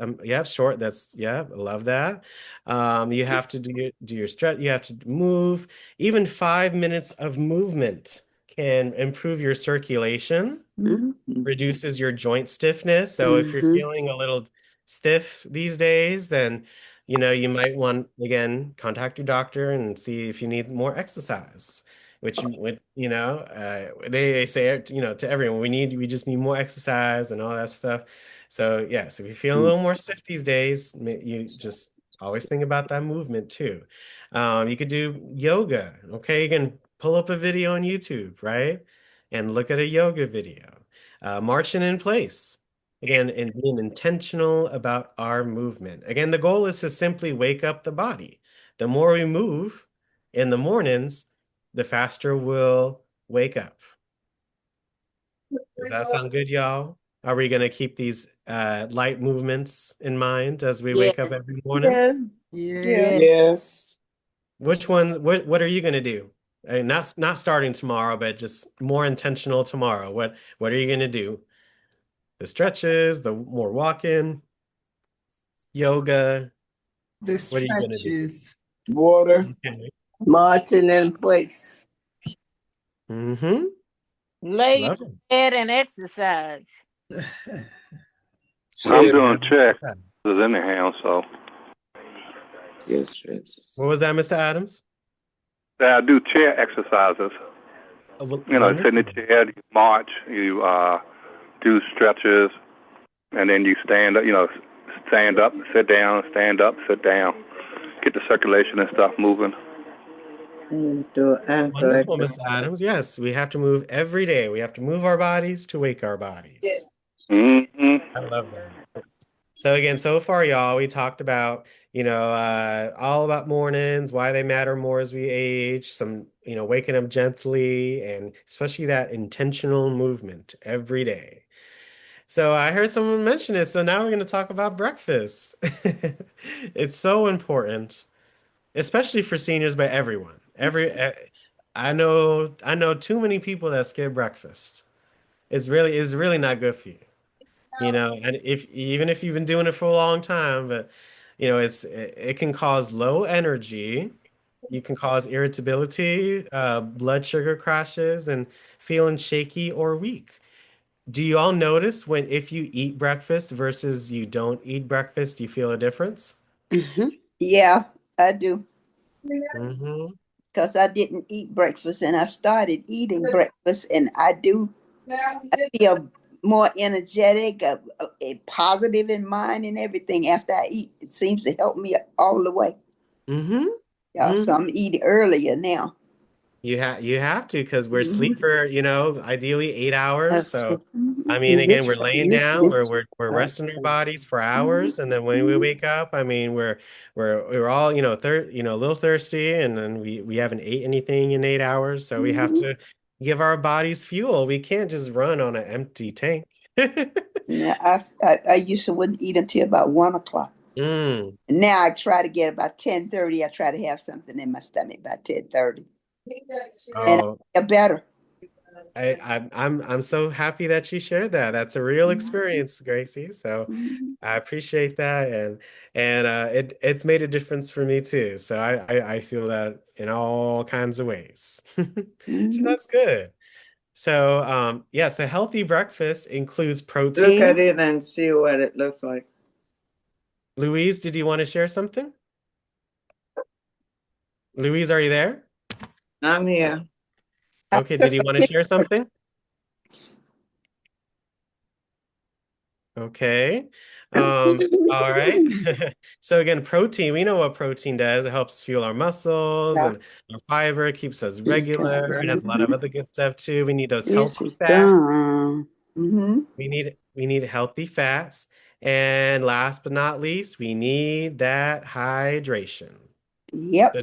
Speaker 1: short. I love that. You have to do your stretch, you have to move. Even 5 minutes of movement can improve your circulation, reduces your joint stiffness. So if you're feeling a little stiff these days, then you might want again contact your doctor and see if you need more exercise. Which they say to everyone we just need more exercise and all that stuff. So yes, if you feel a little more stiff these days, you just always think about that movement too. You could do yoga. Okay, you can pull up a video on YouTube, right? And look at a yoga video. Marching in place. Again, and being intentional about our movement. Again, the goal is to simply wake up the body. The more we move in the mornings, the faster we'll wake up. Does that sound good, y'all? Are we going to keep these light movements in mind as we wake up every morning?
Speaker 12: Yes.
Speaker 1: Which ones? What are you going to do? Not starting tomorrow, but just more intentional tomorrow. What are you going to do? The stretches, the more walking, yoga.
Speaker 8: The
Speaker 1: What are you going to do?
Speaker 8: stretches.
Speaker 12: Water.
Speaker 1: Okay.
Speaker 11: Marching in place.
Speaker 1: Mm-hmm.
Speaker 6: Lay in
Speaker 1: Love it.
Speaker 6: bed and exercise.
Speaker 9: I'm doing checks anyhow, so.
Speaker 12: Yes, stretches.
Speaker 1: What was that, Mr. Adams?
Speaker 9: I do chair exercises.
Speaker 1: Well,
Speaker 9: Sit in the chair, you march, you do stretches, and then you stand up, stand up, sit down, stand up, sit down. Get the circulation and stuff moving.
Speaker 1: Wonderful, Mr. Adams. Yes, we have to move every day. We have to move our bodies to wake our bodies. I love that. So again, so far, y'all, we talked about, all about mornings, why they matter more as we age, some, waking up gently, and especially that intentional movement every day. So I heard someone mention it, so now we're going to talk about breakfast. It's so important, especially for seniors, but everyone. I know too many people that skip breakfast. It's really not good for you. And even if you've been doing it for a long time, but it can cause low energy. You can cause irritability, blood sugar crashes, and feeling shaky or weak. Do you all notice if you eat breakfast versus you don't eat breakfast, do you feel a difference?
Speaker 11: Yeah, I do.
Speaker 1: Mm-hmm.
Speaker 11: Because I didn't eat breakfast and I started eating breakfast, and I feel more energetic, positive in mind and everything after I eat. It seems to help me all the way.
Speaker 1: Mm-hmm.
Speaker 11: Yeah, so I'm eating earlier now.
Speaker 1: You have to, because we're asleep for, ideally 8 hours. So I mean,
Speaker 11: Mhm.
Speaker 1: again, we're laying down, we're resting our bodies for hours, and then when we wake up, I mean, we're all, a little thirsty, and then we haven't ate anything in 8 hours, so we have to give our bodies fuel. We can't just run on an empty tank.
Speaker 11: Yeah, I used to wouldn't eat until about 1 o'clock. Now I try to get about 10:30. I try to have something in my stomach by 10:30. And I feel better.
Speaker 1: I'm so happy that you shared that. That's a real experience, Gracie. So I appreciate that, and it's made a difference for me too. So I feel that in all kinds of ways. So that's good. So yes, the healthy breakfast includes protein.
Speaker 5: Look at it and see what it looks like.
Speaker 1: Louise, did you want to share something? Louise, are you there?
Speaker 5: I'm here.
Speaker 1: Okay, did you want to share something? Okay. All right. So again, protein, we know what protein does. It helps fuel our muscles and our fiber, keeps us regular. It has a lot of other good stuff too. We need those healthy fats. We need healthy fats. And last but not least, we need that hydration.
Speaker 11: Yep.
Speaker 1: So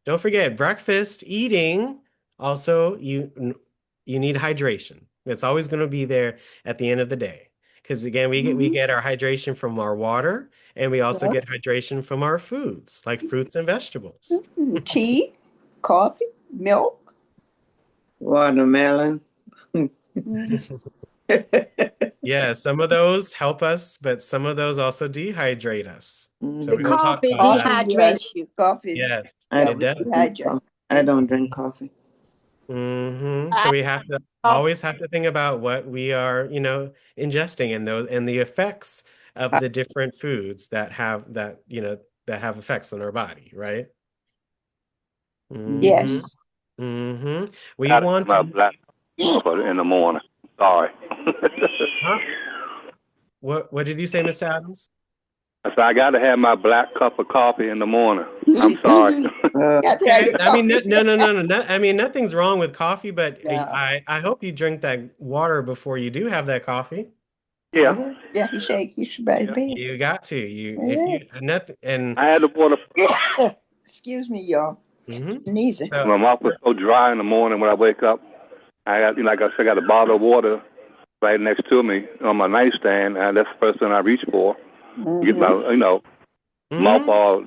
Speaker 1: don't forget, breakfast eating also you need hydration. It's always going to be there at the end of the day. Because again, we get our hydration from our water, and we also get hydration from our foods, like fruits and vegetables.
Speaker 11: Tea, coffee, milk,
Speaker 5: watermelon.
Speaker 1: Yeah, some of those help us, but some of those also dehydrate us. So
Speaker 2: The coffee dehydrates you.
Speaker 11: Coffee.
Speaker 1: Yes,
Speaker 5: I
Speaker 1: it does.
Speaker 5: I don't drink coffee.
Speaker 1: So we have to always have to think about what we are, ingesting and the effects of the different foods that have effects on our body, right? Mm-hmm.
Speaker 11: Yes.
Speaker 1: Mm-hmm. We
Speaker 9: Gotta
Speaker 1: want
Speaker 9: have my black coffee in the morning. Sorry.
Speaker 1: huh? What did you say, Mr. Adams?
Speaker 9: I said I gotta have my black cup of coffee in the morning. I'm sorry.
Speaker 11: Got to have
Speaker 1: Okay.
Speaker 11: your
Speaker 1: I mean,
Speaker 11: coffee.
Speaker 1: no. I mean, nothing's wrong with coffee, but
Speaker 11: Yeah.
Speaker 1: I hope you drink that water before you do have that coffee.
Speaker 9: Yeah.
Speaker 11: Yeah, he said he should buy his bed.
Speaker 1: You got to. If
Speaker 11: Yeah.
Speaker 1: you nothing and
Speaker 9: I had the water.
Speaker 11: Excuse me, y'all.
Speaker 1: mhm.
Speaker 11: Sneezing.
Speaker 1: So
Speaker 9: My mouth was so dry in the morning when I wake up. I got, like I said, I got a bottle of water right next to me on my nightstand, and that's the first thing I reach for. Get my, mouth all,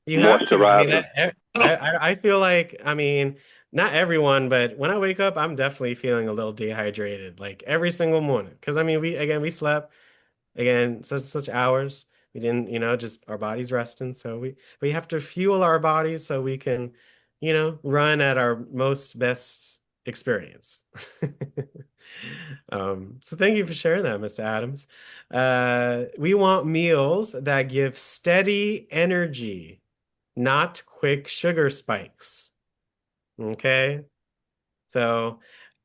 Speaker 1: you have to. I mean,
Speaker 9: moisturized.
Speaker 1: I feel like, I mean, not everyone, but when I wake up, I'm definitely feeling a little dehydrated, like every single morning. Because I mean, we slept again such hours. We didn't, just our bodies resting. So we have to fuel our bodies so we can, run at our best experience. So thank you for sharing that, Mr. Adams. We want meals that give steady energy, not quick sugar spikes. Okay. So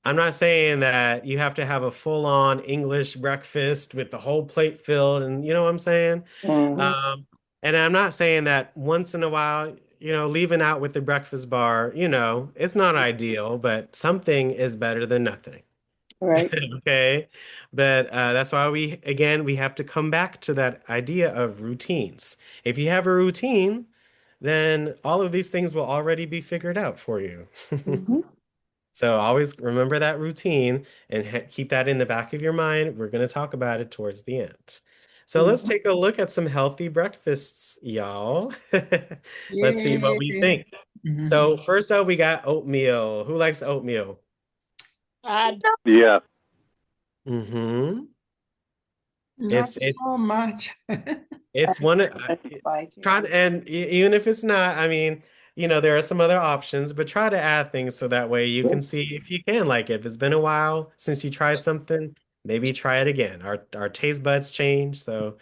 Speaker 1: I'm not saying that you have to have a full-on English breakfast with the whole plate filled, and you know what I'm saying? And I'm not saying that once in a while, leaving out with the breakfast bar, it's not ideal, but something is better than nothing.
Speaker 11: Right.
Speaker 1: Okay. But that's why we have to come back to that idea of routines. If you have a routine, then all of these things will already be figured out for you. So always remember that routine and keep that in the back of your mind. We're going to talk about it towards the end. So let's take a look at some healthy breakfasts, y'all. Let's see what we think. So first up, we got oatmeal. Who likes oatmeal?
Speaker 9: Yeah.
Speaker 1: Mm-hmm.
Speaker 8: Not so much.
Speaker 1: It's one and even if it's not, I mean, there are some other options, but try to add things so that way you can see if you can like it. If it's been a while since you tried something, maybe try it again. Our taste buds change, so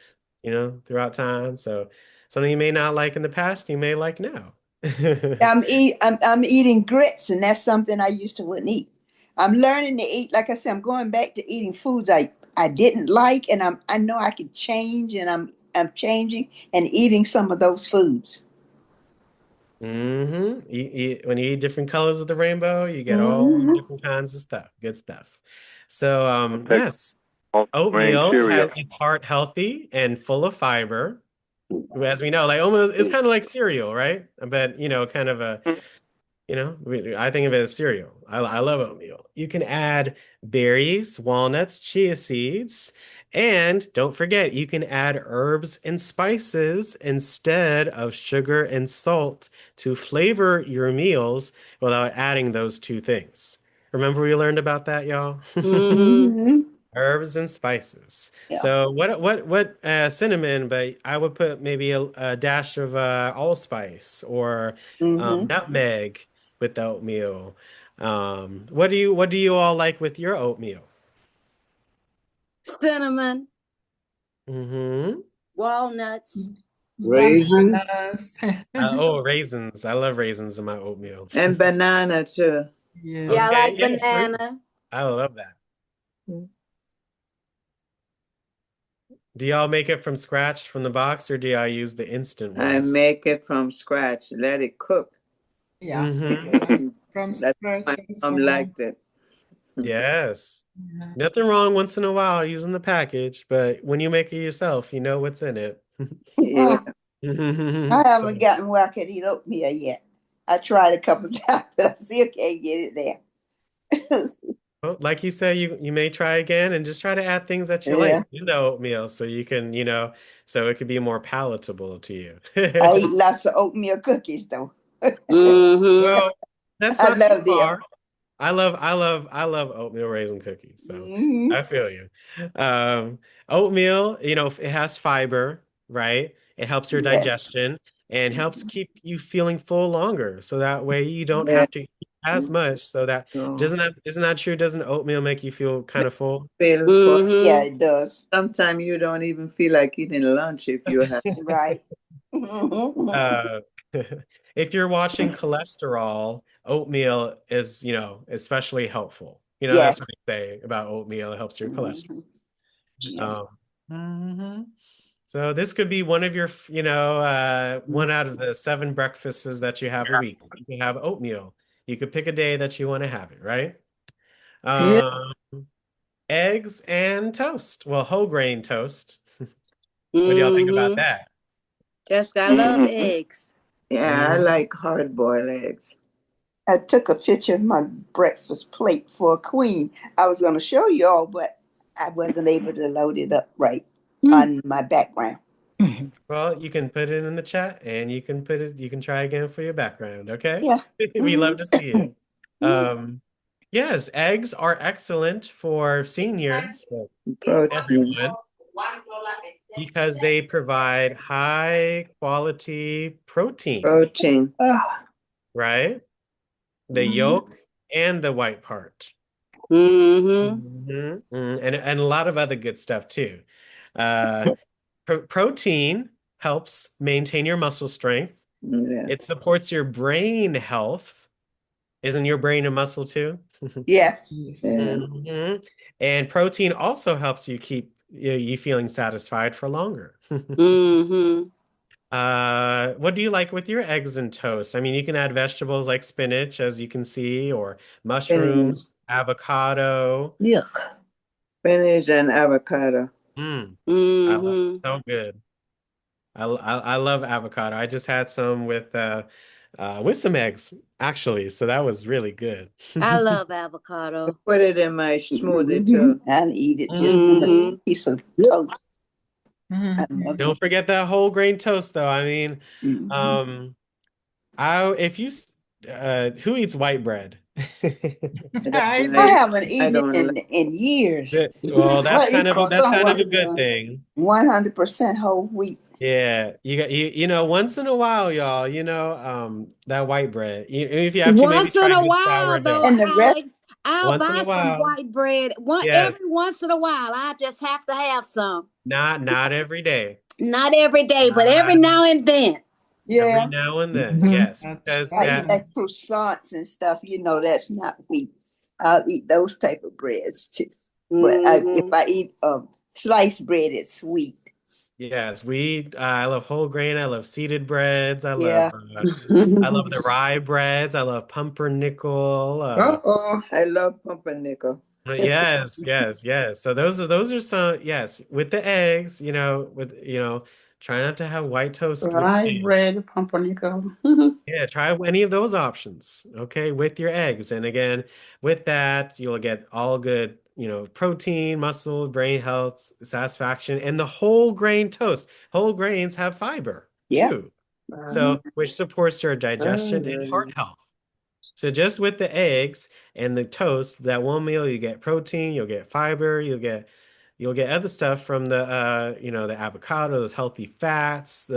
Speaker 1: throughout time. So something you may not like in the past, you may like now.
Speaker 11: I'm eating grits, and that's something I used to wouldn't eat. I'm learning to eat. Like I said, I'm going back to eating foods I didn't like, and I know I can change, and I'm changing and eating some of those foods.
Speaker 1: When you eat different colors of the rainbow, you get all different kinds of stuff, good stuff. So yes, oatmeal it's heart healthy and full of fiber. As we know, like almost it's kind of like cereal, right? But kind of a I think of it as cereal. I love oatmeal. You can add berries, walnuts, chia seeds, and don't forget, you can add herbs and spices instead of sugar and salt to flavor your meals without adding those two things. Remember we learned about that, y'all? Herbs and spices.
Speaker 11: Yeah.
Speaker 1: So what cinnamon, but I would put maybe a dash of allspice or nutmeg with the oatmeal. What do you all like with your oatmeal?
Speaker 2: Cinnamon, walnuts,
Speaker 12: Raisins.
Speaker 1: Raisins. I love raisins in my oatmeal.
Speaker 5: And banana too.
Speaker 2: Yeah, I like banana.
Speaker 1: I love that. Do y'all make it from scratch from the box, or do y'all use the instant ones?
Speaker 5: I make it from scratch. Let it cook.
Speaker 8: Yeah. From
Speaker 5: That's
Speaker 8: scratch.
Speaker 5: my mom liked it.
Speaker 1: Yes. Nothing wrong once in a while using the package, but when you make it yourself, you know what's in it.
Speaker 11: Yeah. I haven't gotten where I could eat oatmeal yet. I tried a couple times, but I still can't get it there.
Speaker 1: Well, like you said, you may try again and just try to add things that you like in the oatmeal so you can, so it could be more palatable to you.
Speaker 11: I eat lots of oatmeal cookies though.
Speaker 1: Well, that's
Speaker 11: I
Speaker 1: not
Speaker 11: love
Speaker 1: too
Speaker 11: them.
Speaker 1: far. I love oatmeal raisin cookies. So I feel you. Oatmeal, it has fiber, right? It helps your digestion. and helps keep you feeling full longer. So that way you don't
Speaker 5: Yeah.
Speaker 1: have to eat as much. So that isn't that true? Doesn't oatmeal make you feel kind of full?
Speaker 5: Feel full.
Speaker 11: Yeah, it does.
Speaker 5: Sometimes you don't even feel like eating lunch if you have.
Speaker 11: Right.
Speaker 1: If you're watching cholesterol, oatmeal is, especially helpful.
Speaker 11: Yeah.
Speaker 1: That's what they say about oatmeal. It helps your cholesterol.
Speaker 11: Yeah.
Speaker 1: So this could be one of your, one out of the 7 breakfasts that you have a week. You can have oatmeal. You could pick a day that you want to have it, right? Eggs and toast. Well, whole grain toast. What do y'all think about that?
Speaker 2: Jessica, I love eggs.
Speaker 5: Yeah, I like hard-boiled eggs.
Speaker 11: I took a picture of my breakfast plate for a queen. I was going to show you all, but I wasn't able to load it up right on my background.
Speaker 1: Well, you can put it in the chat and you can try again for your background, okay?
Speaker 11: Yeah.
Speaker 1: We love to see it. Yes, eggs are excellent for seniors, everyone, because they provide high quality protein. Right? The yolk and the white part. And a lot of other good stuff too. Protein helps maintain your muscle strength.
Speaker 5: Yeah.
Speaker 1: It supports your brain health. Isn't your brain a muscle too?
Speaker 11: Yeah.
Speaker 1: And protein also helps you keep you feeling satisfied for longer. What do you like with your eggs and toast? I mean, you can add vegetables like spinach, as you can see, or mushrooms, avocado.
Speaker 5: Spinach and avocado.
Speaker 1: So good. I love avocado. I just had some with some eggs, actually. So that was really good.
Speaker 2: I love avocado.
Speaker 5: Put it in my smoothie too.
Speaker 11: And eat it just with a piece of toast.
Speaker 1: Don't forget that whole grain toast, though. I mean, who eats white bread?
Speaker 11: I haven't eaten it in years.
Speaker 1: Well, that's kind of a good thing.
Speaker 11: 100% whole wheat.
Speaker 1: Yeah, you got once in a while, y'all. That white bread. If you have to,
Speaker 2: once
Speaker 1: maybe
Speaker 2: in
Speaker 1: try
Speaker 2: a while, though,
Speaker 11: and the
Speaker 2: Alex, I'll
Speaker 1: once in
Speaker 2: buy
Speaker 1: a
Speaker 2: some
Speaker 1: while.
Speaker 2: white bread.
Speaker 1: Yes.
Speaker 2: Every once in a while, I just have to have some.
Speaker 1: Not every day.
Speaker 2: Not every day, but every now and then.
Speaker 11: Yeah.
Speaker 1: Every now and then, yes. Because
Speaker 11: I eat like croissants and stuff. That's not wheat. I'll eat those type of breads too. But if I eat sliced bread, it's wheat.
Speaker 1: Yes, I love whole grain. I love seeded breads. I love the rye breads. I love pumpernickel.
Speaker 5: I love pumpernickel.
Speaker 1: Yes. So those are some, yes, with the eggs, try not to have white toast.
Speaker 13: Rye bread, pumpernickel.
Speaker 1: Yeah, try any of those options, okay, with your eggs. And again, with that, you'll get all good, protein, muscle, brain health, satisfaction, and the whole grain toast. Whole grains have fiber too. So, which supports your digestion and heart health. So just with the eggs and the toast, that one meal, you get protein, you'll get fiber, you'll get other stuff from the the avocado, those healthy fats.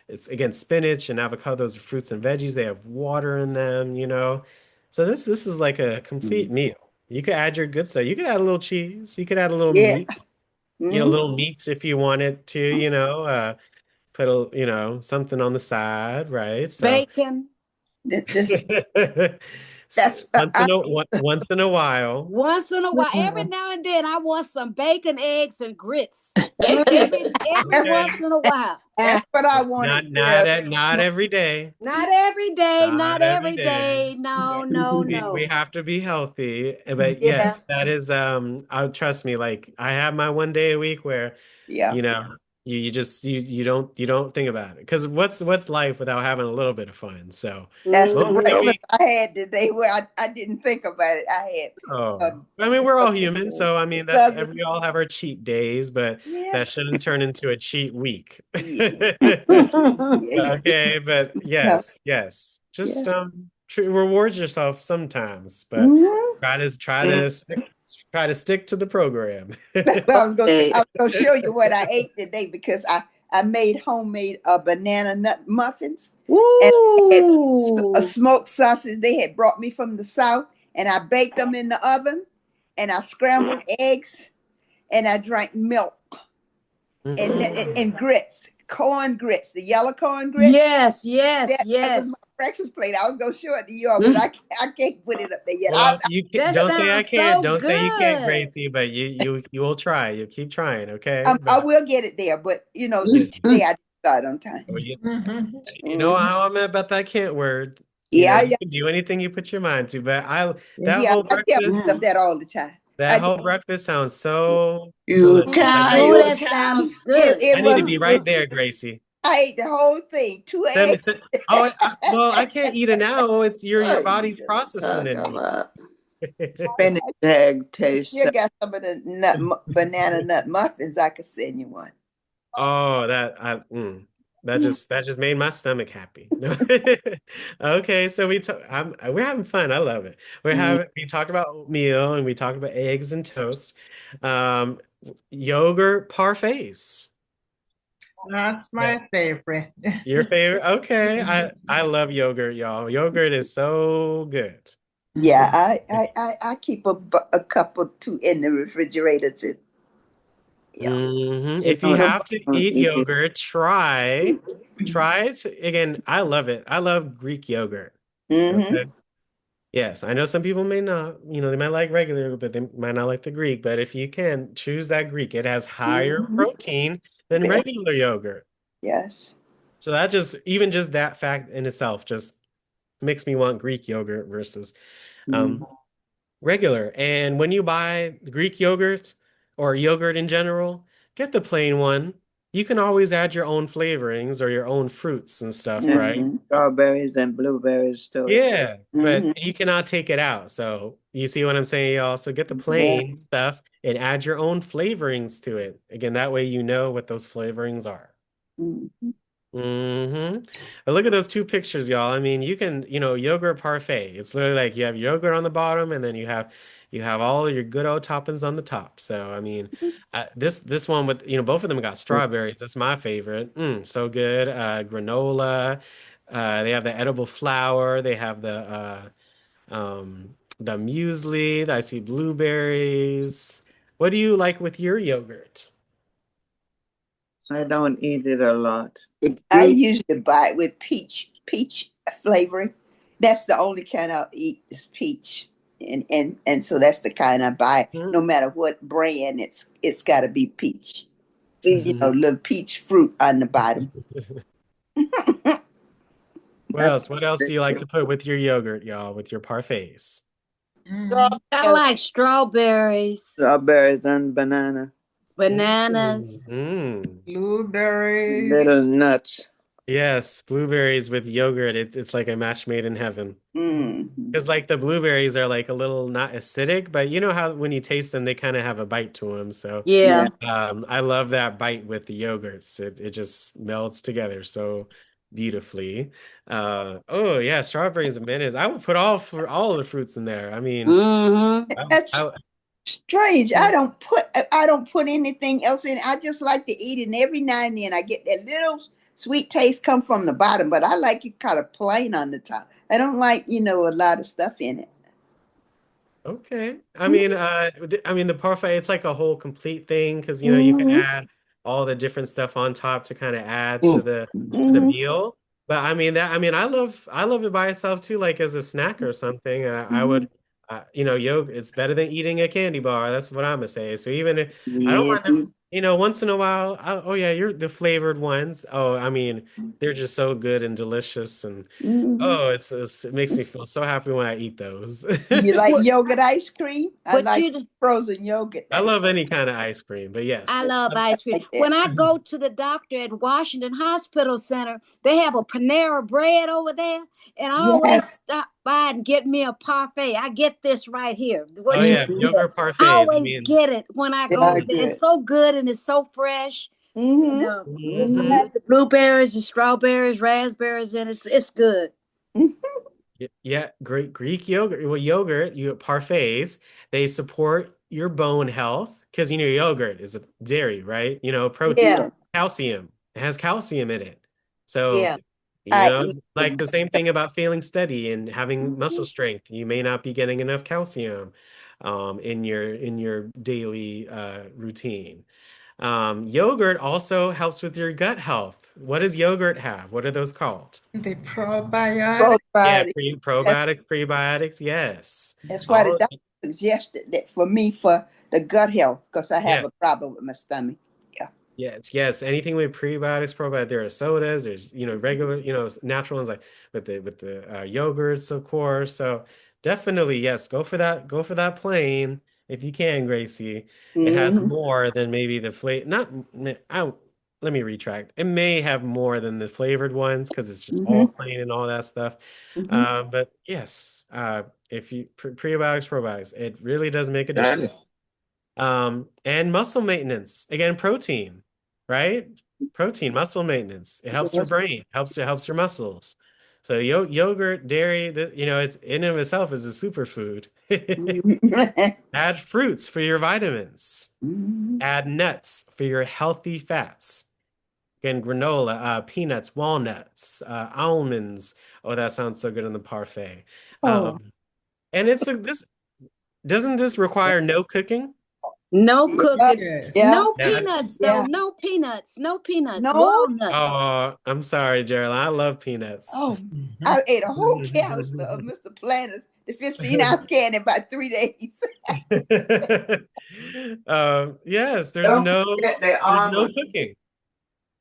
Speaker 1: It's again spinach and avocado, those are fruits and veggies. They have water in them, So this is like a complete meal. You could add your good stuff. You could add a little cheese. You could add a little meat. Little meats if you wanted to. Put something on the side, right? So,
Speaker 2: bacon.
Speaker 11: That's
Speaker 1: once in a while.
Speaker 2: Once in a while, every now and then, I want some bacon, eggs, and grits. every once in a while.
Speaker 11: That's what I want.
Speaker 1: Not every day.
Speaker 2: Not every day. Not every day. No.
Speaker 1: We have to be healthy. But yes, that is trust me, like I have my one day a week where you just you don't think about it, because what's life without having a little bit of fun? So
Speaker 11: that's the breakfast I had today where I didn't think about it. I had.
Speaker 1: I mean, we're all human, so I mean we all have our cheat days, but that shouldn't turn into a cheat week. Okay, but yes, just reward yourself sometimes, but try to stick to the program.
Speaker 11: I was going to show you what I ate today, because I made homemade banana nut muffins.
Speaker 2: Ooh.
Speaker 11: A smoked sausage they had brought me from the South, and I baked them in the oven, and I scrambled eggs, and I drank milk and grits, corn grits, the yellow corn grits.
Speaker 2: Yes, yes,
Speaker 11: That
Speaker 2: yes.
Speaker 11: was my breakfast plate. I was gonna show it to you all, but I can't put it up there yet.
Speaker 1: Well, you can,
Speaker 2: That
Speaker 1: don't say I
Speaker 2: sounds
Speaker 1: can't.
Speaker 2: so
Speaker 1: Don't say you can't,
Speaker 2: good.
Speaker 1: Gracie. But you will try. You keep trying, okay?
Speaker 11: I
Speaker 1: But
Speaker 11: will get it there, but
Speaker 1: Yeah.
Speaker 11: today I didn't start on time.
Speaker 1: you know how I'm about that can't word.
Speaker 11: Yeah,
Speaker 1: You can do anything you put your mind to. But that
Speaker 11: Yeah,
Speaker 1: whole
Speaker 11: I tell myself
Speaker 1: breakfast,
Speaker 11: that all the time.
Speaker 1: that whole breakfast sounds so
Speaker 11: You
Speaker 1: delicious. I
Speaker 2: Ooh, that sounds good.
Speaker 11: It
Speaker 1: need to
Speaker 11: was
Speaker 1: be right there, Gracie.
Speaker 11: I ate the whole thing, 2
Speaker 1: Send me.
Speaker 11: eggs.
Speaker 1: Oh, well, I can't eat it now. It's your body's processing it.
Speaker 5: Spinach egg taste.
Speaker 11: You got some of the banana nut muffins. I could send you one.
Speaker 1: Oh, that just made my stomach happy. Okay, so we're having fun. I love it. We talked about oatmeal and we talked about eggs and toast. Yogurt parfaits.
Speaker 8: That's my favorite.
Speaker 1: Your favorite? Okay. I love yogurt, y'all. Yogurt is so good.
Speaker 11: Yeah, I keep a cup or two in the refrigerator too.
Speaker 1: If you have to eat yogurt, try it. Again, I love it. I love Greek yogurt. Okay. Yes, I know some people may not, they might like regular, but they might not like the Greek. But if you can, choose that Greek. It has higher protein than regular yogurt.
Speaker 11: Yes.
Speaker 1: So even just that fact in itself just makes me want Greek yogurt versus regular. And when you buy Greek yogurt or yogurt in general, get the plain one. You can always add your own flavorings or your own fruits and stuff, right?
Speaker 5: Strawberries and blueberries too.
Speaker 1: Yeah, but you cannot take it out. So you see what I'm saying, y'all? So get the plain stuff and add your own flavorings to it. Again, that way you know what those flavorings are. But look at those two pictures, y'all. I mean, you can, yogurt parfait. It's literally like you have yogurt on the bottom, and then you have all your good old toppings on the top. So I mean, this one with both of them got strawberries. That's my favorite. So good. Granola. They have the edible flour. They have the muesli. I see blueberries. What do you like with your yogurt?
Speaker 5: I don't eat it a lot.
Speaker 11: I usually buy it with peach flavoring. That's the only kind I'll eat is peach. And so that's the kind I buy. No matter what brand, it's got to be peach. Little peach fruit on the bottom.
Speaker 1: What else? What else do you like to put with your yogurt, y'all? With your parfaits?
Speaker 2: I like strawberries.
Speaker 5: Strawberries and
Speaker 2: bananas,
Speaker 8: blueberries,
Speaker 5: little nuts.
Speaker 1: Yes, blueberries with yogurt. It's like a match made in heaven. Because like the blueberries are like a little not acidic, but you know how when you taste them, they kind of have a bite to them. So I love that bite with the yogurts. It just melts together so beautifully. Oh yeah, strawberries and bananas. I would put all of the fruits in there. I mean,
Speaker 11: that's strange. I don't put anything else in. I just like to eat it, and every now and then I get that little sweet taste come from the bottom, but I like it kind of plain on the top. I don't like, a lot of stuff in it.
Speaker 1: Okay. I mean, the parfait, it's like a whole complete thing because you can add all the different stuff on top to kind of add to the meal. But I love it by itself too, like as a snack or something. I would, yogurt, it's better than eating a candy bar. That's what I'm gonna say. So even if I don't want to, once in a while, you're the flavored ones. Oh, I mean, they're just so good and delicious, and it makes me feel so happy when I eat those.
Speaker 11: You like yogurt ice cream? I like frozen yogurt.
Speaker 1: I love any kind of ice cream, but yes.
Speaker 2: I love ice cream. When I go to the doctor at Washington Hospital Center, they have a Panera bread over there, and I always stop by and get me a parfait. I get this right here.
Speaker 1: Yogurt parfaits.
Speaker 2: I always get it when I go there. It's so good and it's so fresh. It has the blueberries, the strawberries, raspberries, and it's good.
Speaker 1: Yeah, great Greek yogurt. Well, parfaits, they support your bone health because yogurt is a dairy, right? Protein, calcium, It has calcium in it. So,
Speaker 2: Yeah.
Speaker 1: you
Speaker 11: I
Speaker 1: know,
Speaker 11: eat
Speaker 1: like the
Speaker 11: the
Speaker 1: same thing about feeling steady and having muscle strength. You may not be getting enough calcium in your daily routine. Yogurt also helps with your gut health. What does yogurt have? What are those called?
Speaker 8: The probiotic.
Speaker 1: Yeah,
Speaker 11: probiotic. That's,
Speaker 1: probiotics, prebiotics. Yes.
Speaker 11: that's why the
Speaker 1: All
Speaker 11: doctor suggested that for me for the gut health because I have
Speaker 1: yeah.
Speaker 11: a problem with my stomach. Yeah.
Speaker 1: Yes. Anything with prebiotics, probiotics. There are sodas. There's regular, natural ones like with the yogurts, of course. So definitely yes, go for that. Go for that plain if you can, Gracie. It has
Speaker 11: Hmm.
Speaker 1: more than maybe the flavor. Not. I, let me retract. It may have more than the flavored ones because it's just
Speaker 11: Hmm.
Speaker 1: all plain and all that stuff.
Speaker 11: Hmm.
Speaker 1: But yes, if you prebiotics, probiotics, it really does make a
Speaker 12: Got
Speaker 1: difference.
Speaker 12: it.
Speaker 1: And muscle maintenance. Again, protein, right? Protein, muscle maintenance. It helps your
Speaker 11: Yes.
Speaker 1: brain, it helps your muscles. So yogurt, dairy, it's in and of itself is a superfood. Add fruits for your vitamins.
Speaker 11: Mhm.
Speaker 1: Add nuts for your healthy fats. Again, granola, peanuts, walnuts, almonds. Oh, that sounds so good in the parfait.
Speaker 11: Oh,
Speaker 1: And this doesn't this require no cooking?
Speaker 2: No
Speaker 11: yeah,
Speaker 2: cooking.
Speaker 8: Yes.
Speaker 11: yeah,
Speaker 2: No
Speaker 1: Yeah.
Speaker 2: peanuts, though.
Speaker 11: yeah.
Speaker 2: No peanuts. No peanuts.
Speaker 11: No.
Speaker 2: Walnuts.
Speaker 1: Oh, I'm sorry, Geraldine. I love peanuts.
Speaker 11: Oh, I ate a whole canister of Mr. Planters, the 15-ounce can in about 3 days.
Speaker 1: Yes,
Speaker 5: Don't forget the
Speaker 1: there's no
Speaker 5: almond.
Speaker 1: cooking.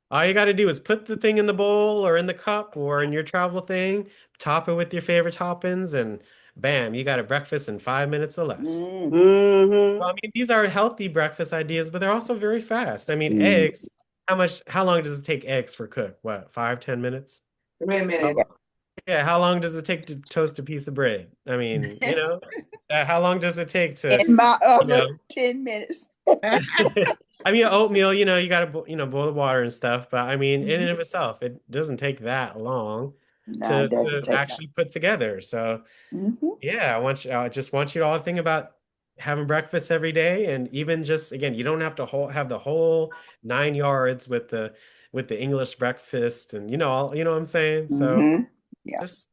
Speaker 1: All you got to do is put the thing in the bowl or in the cup or in your travel thing, top it with your favorite toppings, and bam, you got a breakfast in 5 minutes or less.
Speaker 11: Mm.
Speaker 12: Mm-hmm.
Speaker 1: Well, I mean, these are healthy breakfast ideas, but they're also very fast. I mean,
Speaker 11: Mm.
Speaker 1: eggs, how long does it take eggs for cook? What, 5, 10 minutes?
Speaker 5: 3 minutes.
Speaker 1: Yeah, how long does it take to toast a piece of bread? I mean, how long does it take to,
Speaker 11: In my
Speaker 1: you
Speaker 11: oven,
Speaker 1: know,
Speaker 11: 10 minutes.
Speaker 1: I mean, oatmeal, you got to, boil the water and stuff, but I mean, in and of itself, it doesn't take that long
Speaker 11: No, it doesn't
Speaker 1: to
Speaker 11: take that.
Speaker 1: actually put together. So,
Speaker 11: Hmm.
Speaker 1: yeah, I just want you all to think about having breakfast every day, and even just again, you don't have to have the whole 9 yards with the English breakfast, and you know what I'm saying. So
Speaker 11: Hmm. Yeah.
Speaker 1: just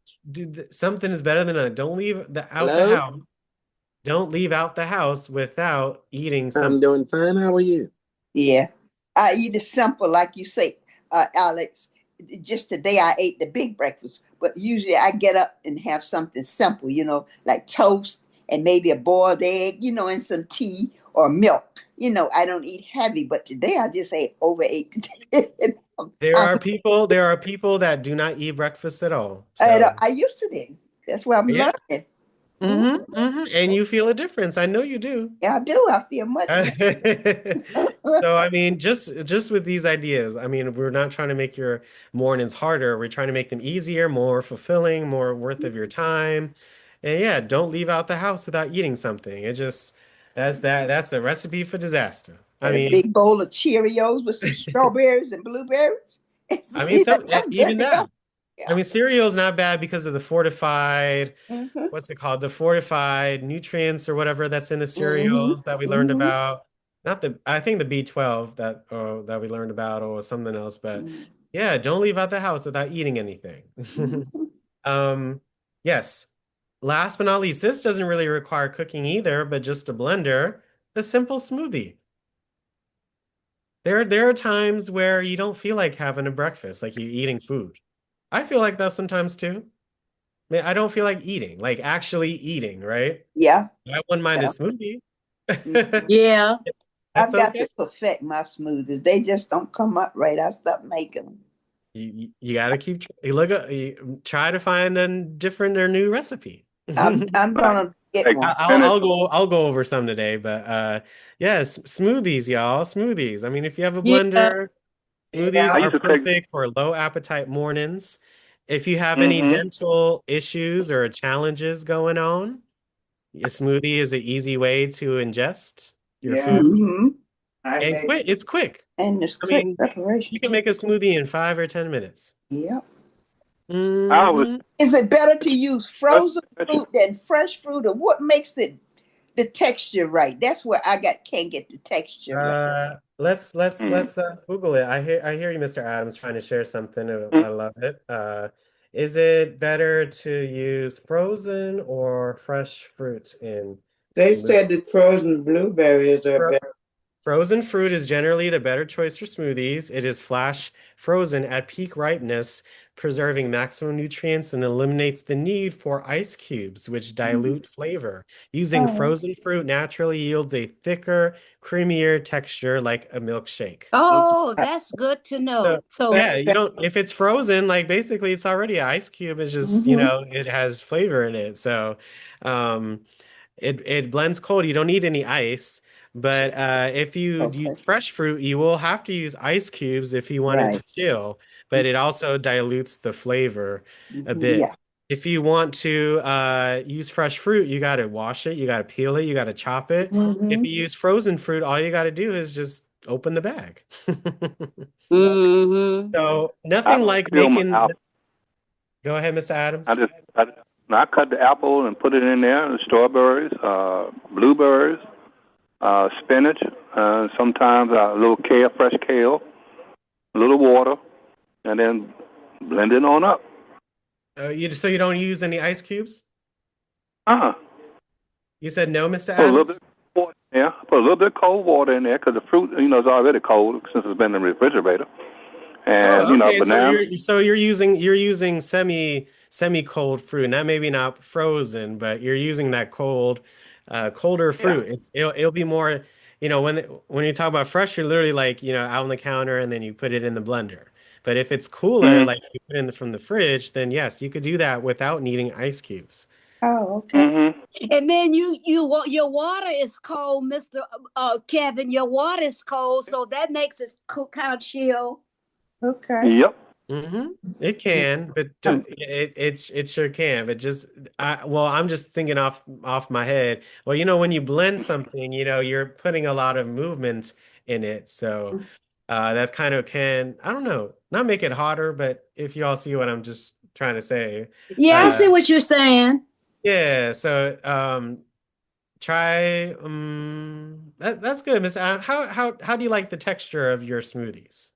Speaker 1: something is better than don't leave out the
Speaker 12: Hello?
Speaker 1: house. Don't leave out the house without eating
Speaker 12: I'm
Speaker 1: something.
Speaker 12: doing fine. How are you?
Speaker 11: Yeah. I eat it simple, like you say, Alex. Just today I ate the big breakfast, but usually I get up and have something simple, like toast and maybe a boiled egg, and some tea or milk. I don't eat heavy, but today I just overate.
Speaker 1: There are people that do not eat breakfast at all.
Speaker 11: I
Speaker 1: So
Speaker 11: used to do. That's what I'm
Speaker 1: yeah.
Speaker 11: learning. Mhm.
Speaker 1: And you feel a difference. I know you do.
Speaker 11: Yeah, I do. I feel much better.
Speaker 1: So I mean, just with these ideas, I mean, we're not trying to make your mornings harder. We're trying to make them easier, more fulfilling, more worth of your time. And yeah, don't leave out the house without eating something. That's a recipe for disaster. I
Speaker 11: And a
Speaker 1: mean,
Speaker 11: big bowl of Cheerios with some strawberries and blueberries.
Speaker 1: I mean,
Speaker 11: I'm
Speaker 1: even
Speaker 11: good to
Speaker 1: that.
Speaker 11: go.
Speaker 1: I
Speaker 11: Yeah.
Speaker 1: mean, cereal is not bad because of the fortified,
Speaker 11: Mhm.
Speaker 1: what's it called? The fortified nutrients or whatever that's in the
Speaker 11: Mhm.
Speaker 1: cereals that we learned
Speaker 11: Mhm.
Speaker 1: about. I think the B12 that we learned about or something else. But
Speaker 11: Mhm.
Speaker 1: yeah, don't leave out the house without eating anything.
Speaker 11: Mhm.
Speaker 1: Yes. Last but not least, this doesn't really require cooking either, but just a blender, a simple smoothie. There are times where you don't feel like having a breakfast, like you're eating food. I feel like that sometimes too. I mean, I don't feel like eating, like actually eating, right?
Speaker 11: Yeah.
Speaker 1: I wouldn't mind a
Speaker 11: Yeah.
Speaker 1: smoothie.
Speaker 2: Yeah.
Speaker 1: That's
Speaker 11: I've got
Speaker 1: okay.
Speaker 11: to perfect my smoothies. They just don't come up right. I stopped making them.
Speaker 1: You got to keep you try to find a different or new recipe.
Speaker 11: I'm gonna get
Speaker 9: Hey,
Speaker 11: one.
Speaker 9: and it,
Speaker 1: I'll go over some today, but yes, smoothies, y'all, smoothies. I mean, if you have a
Speaker 2: Yeah.
Speaker 1: blender, smoothies
Speaker 9: I
Speaker 1: are
Speaker 9: used to take.
Speaker 1: perfect for low appetite mornings. If you have any
Speaker 9: Mm-hmm.
Speaker 1: dental issues or challenges going on, a smoothie is an easy way to ingest your
Speaker 5: Yeah,
Speaker 1: food.
Speaker 11: Hmm.
Speaker 5: I
Speaker 1: And
Speaker 5: make.
Speaker 1: quick, it's quick.
Speaker 11: And it's
Speaker 1: I
Speaker 11: quick
Speaker 1: mean,
Speaker 11: preparation
Speaker 1: you can
Speaker 11: too.
Speaker 1: make a smoothie in 5 or 10 minutes.
Speaker 11: Yeah.
Speaker 9: I was
Speaker 1: Hmm
Speaker 11: Is it better to use frozen
Speaker 9: special.
Speaker 11: fruit than fresh fruit, or what makes it the texture right? That's where I can't get the texture right.
Speaker 1: Let's Google it. I hear you, Mr. Adams, trying to share something. I love it. Is it better to use frozen or fresh fruit in
Speaker 5: They
Speaker 1: smoothie?
Speaker 5: said that frozen blueberries are better.
Speaker 1: Frozen fruit is generally the better choice for smoothies. It is flash frozen at peak ripeness, preserving maximum nutrients and eliminates the need for ice cubes, which dilute flavor. Using
Speaker 2: Oh.
Speaker 1: frozen fruit naturally yields a thicker, creamier texture like a milkshake.
Speaker 2: Oh, that's good to
Speaker 1: So,
Speaker 2: know. So
Speaker 1: yeah, you don't, if it's frozen, like basically it's already an ice cube. It's just, it has flavor in it. So, um, it blends cold. You don't need any ice. But if you use
Speaker 11: Okay.
Speaker 1: fresh fruit, you will have to use ice cubes if you want it to
Speaker 11: Right.
Speaker 1: chill. But it also dilutes the flavor a bit.
Speaker 11: Yeah.
Speaker 1: If you want to use fresh fruit, you got to wash it, you got to peel it, you got to chop it. If you use frozen fruit, all you got to do is just open the bag. So nothing
Speaker 9: I
Speaker 1: like
Speaker 9: peel my
Speaker 1: making.
Speaker 9: apple.
Speaker 1: Go ahead, Mr. Adams.
Speaker 9: I cut the apple and put it in there. The strawberries, blueberries, spinach, sometimes a little kale, fresh kale, a little water, and then blend it on up.
Speaker 1: So you don't use any ice cubes?
Speaker 9: Uh-huh.
Speaker 1: You said no, Mr.
Speaker 9: Put a little
Speaker 1: Adams?
Speaker 9: bit of water in there. Put a little bit of cold water in there because the fruit, is already cold since it's been in the refrigerator. And
Speaker 1: Oh, okay.
Speaker 9: banana.
Speaker 1: So you're using semi-cold fruit. Not maybe not frozen, but you're using that colder fruit. It'll be more, when you talk about fresh, you're literally like, out on the counter and then you put it in the blender. But if it's cooler,
Speaker 9: Mhm.
Speaker 1: like you put in from the fridge, then yes, you could do that without needing ice cubes.
Speaker 11: Oh, okay.
Speaker 9: Mm-hmm.
Speaker 2: and then your water is cold, Mr. Kevin. Your water is cold, so that makes it kind of chill.
Speaker 11: Okay.
Speaker 9: Yep.
Speaker 1: It can, but it sure can. But I'm just thinking off my head. Well, when you blend something, you're putting a lot of movement in it. So that kind of can, I don't know, not make it hotter, but if you all see what I'm just trying to say.
Speaker 2: Yeah, I see what you're saying.
Speaker 1: Yeah, so try that's good, Miss Ann. How do you like the texture of your smoothies?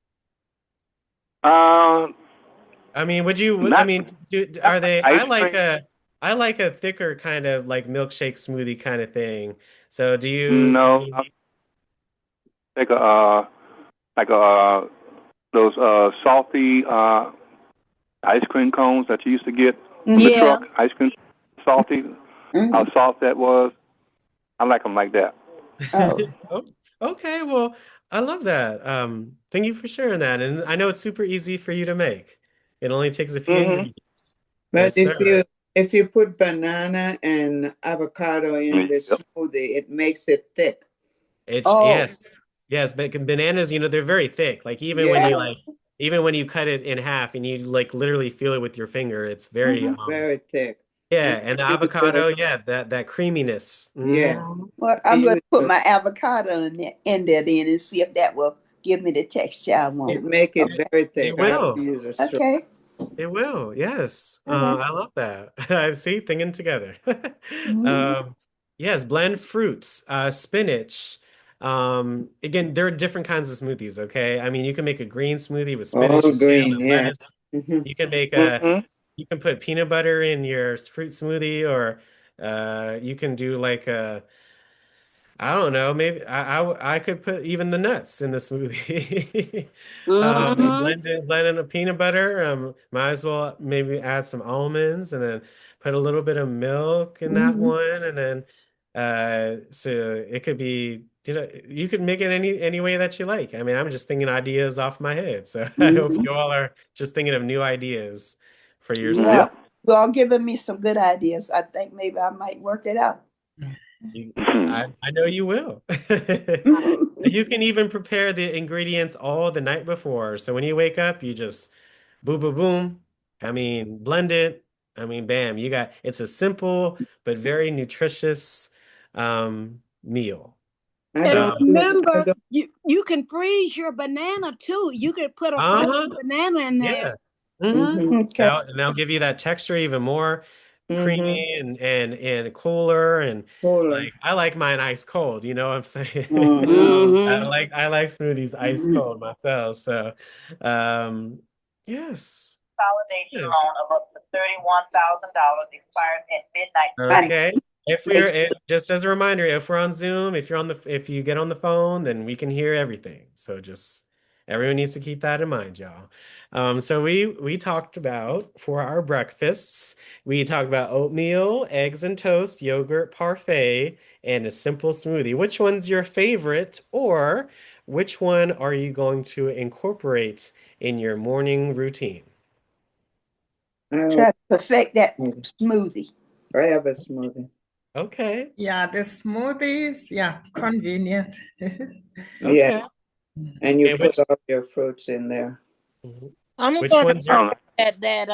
Speaker 1: I mean, are they?
Speaker 9: ice cream.
Speaker 1: I like a thicker kind of like milkshake smoothie kind of thing. So do you?
Speaker 9: No, I take those salty ice cream cones that you used to get from the truck. Ice cream, salty. How soft that was. I like them like that.
Speaker 1: Oh, okay. Well, I love that. Thank you for sharing that. And I know it's super easy for you to make. It only takes a few ingredients.
Speaker 5: But
Speaker 1: Yes, sir.
Speaker 5: if you put banana and avocado in the smoothie, it makes it thick.
Speaker 1: Yes, but bananas, they're very thick. Like even when you cut it in half and you like literally feel it with your finger, it's very
Speaker 5: very thick.
Speaker 1: Yeah, and the avocado, that creaminess.
Speaker 5: Yes.
Speaker 11: Well, I'm going to put my avocado in there then and see if that will give me the texture I want.
Speaker 5: It make it very thick.
Speaker 1: It will.
Speaker 11: Okay.
Speaker 1: It will, yes. I love that. I see, thinking together. Yes, blend fruits, spinach. Again, there are different kinds of smoothies, okay? I mean, you can make a green smoothie with spinach,
Speaker 5: green,
Speaker 1: and
Speaker 5: yeah.
Speaker 1: lettuce. You can make you can put peanut butter in your fruit smoothie, or you can do like I don't know, maybe I could put even the nuts in the smoothie. Blend in a peanut butter. Might as well maybe add some almonds and then put a little bit of milk in that one, and then so it could be, you could make it any way that you like. I mean, I'm just thinking ideas off my head, so I hope you all are just thinking of new ideas for yourself.
Speaker 11: Yeah. You all giving me some good ideas. I think maybe I might work it out.
Speaker 1: I know you will. You can even prepare the ingredients all the night before. So when you wake up, you just boom, boom, boom. I mean, blend it. I mean, bam, it's a simple but very nutritious meal.
Speaker 2: And remember, you can freeze your banana too. You could put a frozen banana in there.
Speaker 1: Yeah. And they'll give you that texture even more. creamy and cooler, and
Speaker 5: Cooler.
Speaker 1: like I like mine ice cold, you know what I'm saying?
Speaker 5: Mm-hmm.
Speaker 1: I like smoothies ice cold myself. So yes.
Speaker 15: Consolidation
Speaker 1: Yes.
Speaker 15: loan of up to $31,000 expires at midnight.
Speaker 1: Okay. Just as a reminder, if we're on Zoom, if you get on the phone, then we can hear everything. So just everyone needs to keep that in mind, y'all. So we talked about for our breakfasts, we talked about oatmeal, eggs and toast, yogurt parfait, and a simple smoothie. Which one's your favorite, or which one are you going to incorporate in your morning routine?
Speaker 11: Try to perfect that smoothie.
Speaker 5: I have a smoothie.
Speaker 1: Okay.
Speaker 8: Yeah, the smoothies, yeah, convenient.
Speaker 5: Yeah. And you
Speaker 1: And
Speaker 5: put all your fruits in there.
Speaker 6: I'm
Speaker 1: Which
Speaker 6: going
Speaker 1: one's
Speaker 6: to
Speaker 1: your
Speaker 6: that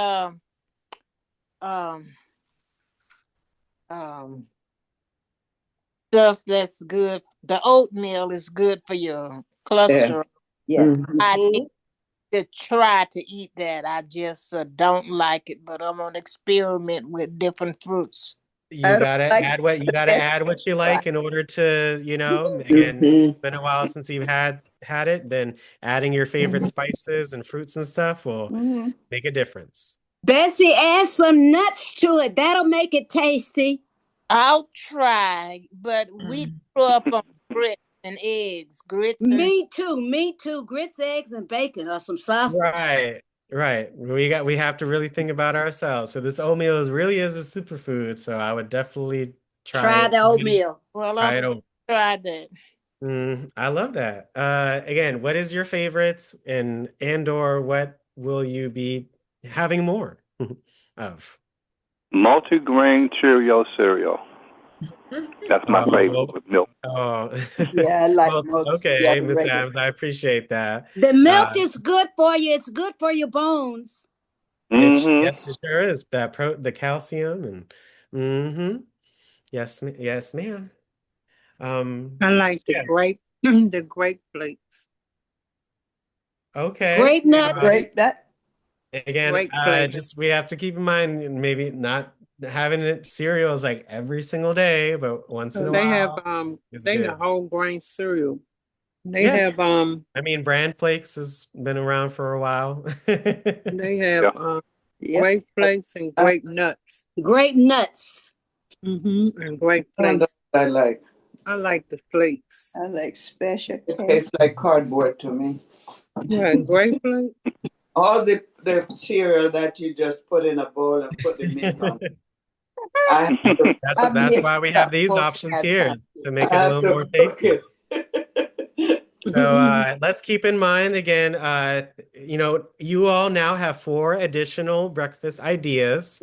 Speaker 6: stuff that's good. The oatmeal is good for your cholesterol.
Speaker 11: Yeah.
Speaker 6: I need to try to eat that. I just don't like it, but I'm gonna experiment with different fruits.
Speaker 1: You gotta add what you like in order to, again, it's been a while since you've had it, then adding your favorite spices and fruits and stuff will make a difference.
Speaker 2: Bessie, add some nuts to it. That'll make it tasty.
Speaker 6: I'll try, but we grew up on grits and eggs.
Speaker 2: Me too. Grits, eggs, and bacon, or some sausage.
Speaker 1: Right. We have to really think about ourselves. So this oatmeal really is a superfood. So I would definitely
Speaker 2: Try the oatmeal.
Speaker 6: Well,
Speaker 1: Try it
Speaker 6: I'll
Speaker 1: over.
Speaker 6: try that.
Speaker 1: I love that. Again, what is your favorite, and/or what will you be having more of?
Speaker 9: Multigrain Cheerio cereal. That's my favorite with milk.
Speaker 1: Oh,
Speaker 11: Yeah, I like
Speaker 1: well, okay, Miss Adams, I appreciate that.
Speaker 2: The milk is good for you. It's good for your bones.
Speaker 1: Yes, it sure is. The calcium and yes, yes, ma'am.
Speaker 13: I like the grape flakes.
Speaker 1: Okay.
Speaker 2: Grape nut.
Speaker 11: Grape nut.
Speaker 1: Again,
Speaker 13: Grape flakes.
Speaker 1: just we have to keep in mind maybe not having it cereals like every single day, but once in a
Speaker 13: They have
Speaker 1: while.
Speaker 13: they
Speaker 1: good.
Speaker 13: have whole grain cereal. They
Speaker 1: Yes.
Speaker 13: have
Speaker 1: I mean, Bran Flakes has been around for a while.
Speaker 13: they have grape flakes and grape nuts.
Speaker 2: Grape nuts.
Speaker 13: And grape flakes.
Speaker 5: I like.
Speaker 13: I like the flakes.
Speaker 11: I like special
Speaker 5: It
Speaker 11: cake.
Speaker 5: tastes like cardboard to me.
Speaker 13: Yeah, grape flakes.
Speaker 5: All the cereal that you just put in a bowl and put the milk on.
Speaker 1: That's why we have these options here to make it a little more tasty. So let's keep in mind again, you all now have 4 additional breakfast ideas.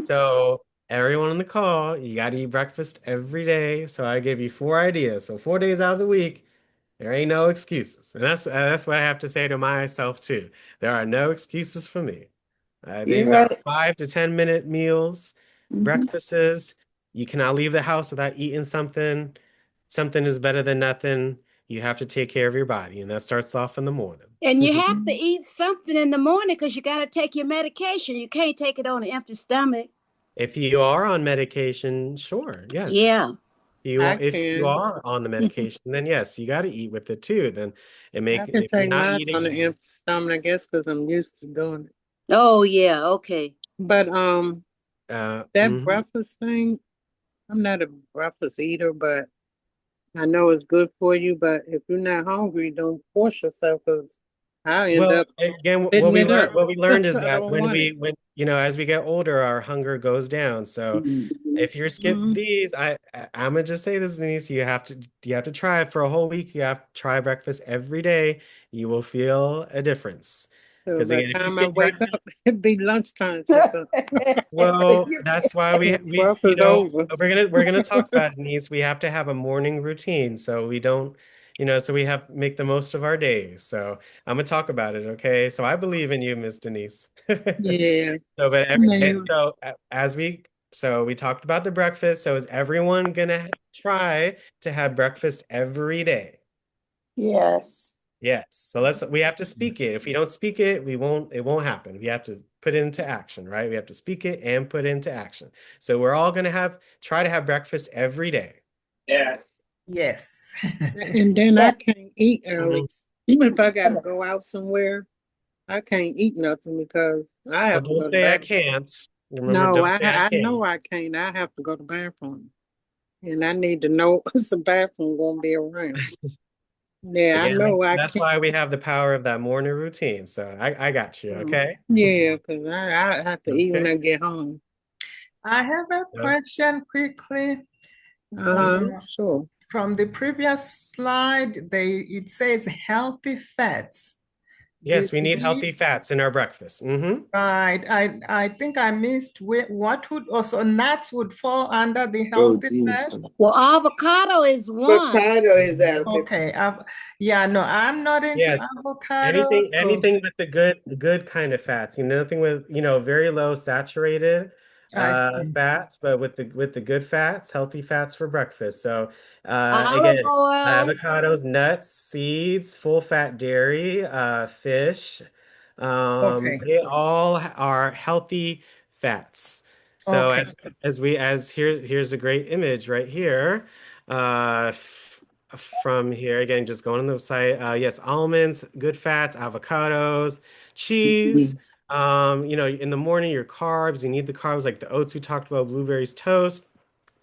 Speaker 1: So everyone on the call, you got to eat breakfast every day. So I give you 4 ideas. So 4 days out of the week, there ain't no excuses. And that's what I have to say to myself too. There are no excuses for me. These are 5 to 10 minute meals, breakfasts. You cannot leave the house without eating something. Something is better than nothing. You have to take care of your body, and that starts off in the morning.
Speaker 2: And you have to eat something in the morning because you got to take your medication. You can't take it on an empty stomach.
Speaker 1: If you are on medication, sure, yes.
Speaker 2: Yeah.
Speaker 1: If you are on the medication, then yes, you got to eat with it too. Then
Speaker 13: I can take mine on an empty stomach, I guess, because I'm used to doing it.
Speaker 2: Oh yeah, okay.
Speaker 13: But that breakfast thing, I'm not a breakfast eater, but I know it's good for you. But if you're not hungry, don't force yourself, because I'll end up
Speaker 1: again. What we learned is that as we get older, our hunger goes down. So if you're skipping these, I'm gonna just say this, Denise, you have to try it for a whole week. You have to try breakfast every day. You will feel a difference.
Speaker 13: So
Speaker 1: Because
Speaker 13: by
Speaker 1: again,
Speaker 13: the
Speaker 1: if you
Speaker 13: time I
Speaker 1: skip
Speaker 13: wake
Speaker 1: breakfast,
Speaker 13: up, it'd be lunchtime.
Speaker 1: well, that's why we're gonna talk about it, Denise. We have to have a morning routine, so we don't, so we have make the most of our days. So I'm gonna talk about it, okay? So I believe in you, Miss Denise.
Speaker 13: Yeah.
Speaker 1: So we talked about the breakfast. So is everyone gonna try to have breakfast every day?
Speaker 11: Yes.
Speaker 1: Yes. So we have to speak it. If we don't speak it, it won't happen. We have to put it into action, right? We have to speak it and put it into action. So we're all going to try to have breakfast every day.
Speaker 8: Yes. Yes.
Speaker 13: And then I can't eat, Alex. Even if I gotta go out somewhere, I can't eat nothing because I have to
Speaker 1: Don't
Speaker 13: go to
Speaker 1: say I
Speaker 13: the
Speaker 1: can't. Remember,
Speaker 13: No,
Speaker 1: don't say I
Speaker 13: I
Speaker 1: can't.
Speaker 13: know I can't. I have to go to the bathroom. And I need to know because the bathroom won't be around. Yeah, I
Speaker 1: Again,
Speaker 13: know I
Speaker 1: that's
Speaker 13: can't.
Speaker 1: why we have the power of that morning routine. So I got you, okay?
Speaker 13: Yeah, because I have to eat when
Speaker 1: Okay.
Speaker 13: I get home.
Speaker 8: I have a question quickly.
Speaker 13: Sure.
Speaker 8: From the previous slide, it says healthy fats.
Speaker 1: Yes, we need healthy fats in our breakfast.
Speaker 8: Right. I think I missed what would also nuts would fall under the healthy fats.
Speaker 2: Well, avocado is one.
Speaker 5: Avocado is healthy.
Speaker 8: Okay. Yeah, no, I'm not into
Speaker 1: Yes.
Speaker 8: avocado.
Speaker 1: Anything with the good kind of fats. Nothing with, very low saturated
Speaker 8: I see.
Speaker 1: fats, but with the good fats, healthy fats for breakfast. So
Speaker 2: Olive
Speaker 1: again,
Speaker 2: oil.
Speaker 1: avocados, nuts, seeds, full fat dairy, fish.
Speaker 8: Okay.
Speaker 1: They all are healthy fats. So
Speaker 8: Okay.
Speaker 1: here's a great image right here. From here again, just going on the site. Yes, almonds, good fats, avocados, cheese. In the morning, your carbs, you need the carbs like the oats we talked about, blueberries, toast,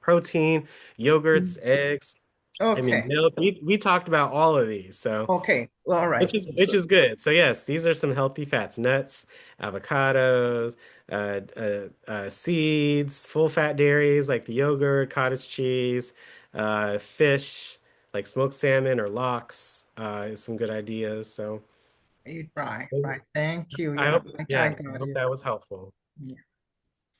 Speaker 1: protein, yogurts, eggs. I mean,
Speaker 8: Okay.
Speaker 1: milk. We talked about all of these, so
Speaker 8: Okay. All right.
Speaker 1: which is good. So yes, these are some healthy fats: nuts, avocados, seeds, full fat dairies like the yogurt, cottage cheese, fish like smoked salmon or lox is some good ideas. So
Speaker 8: Right. Thank you.
Speaker 1: I
Speaker 8: Yeah,
Speaker 1: hope,
Speaker 8: I
Speaker 1: yes, I
Speaker 8: got
Speaker 1: hope
Speaker 8: you.
Speaker 1: that was helpful.
Speaker 8: Yeah.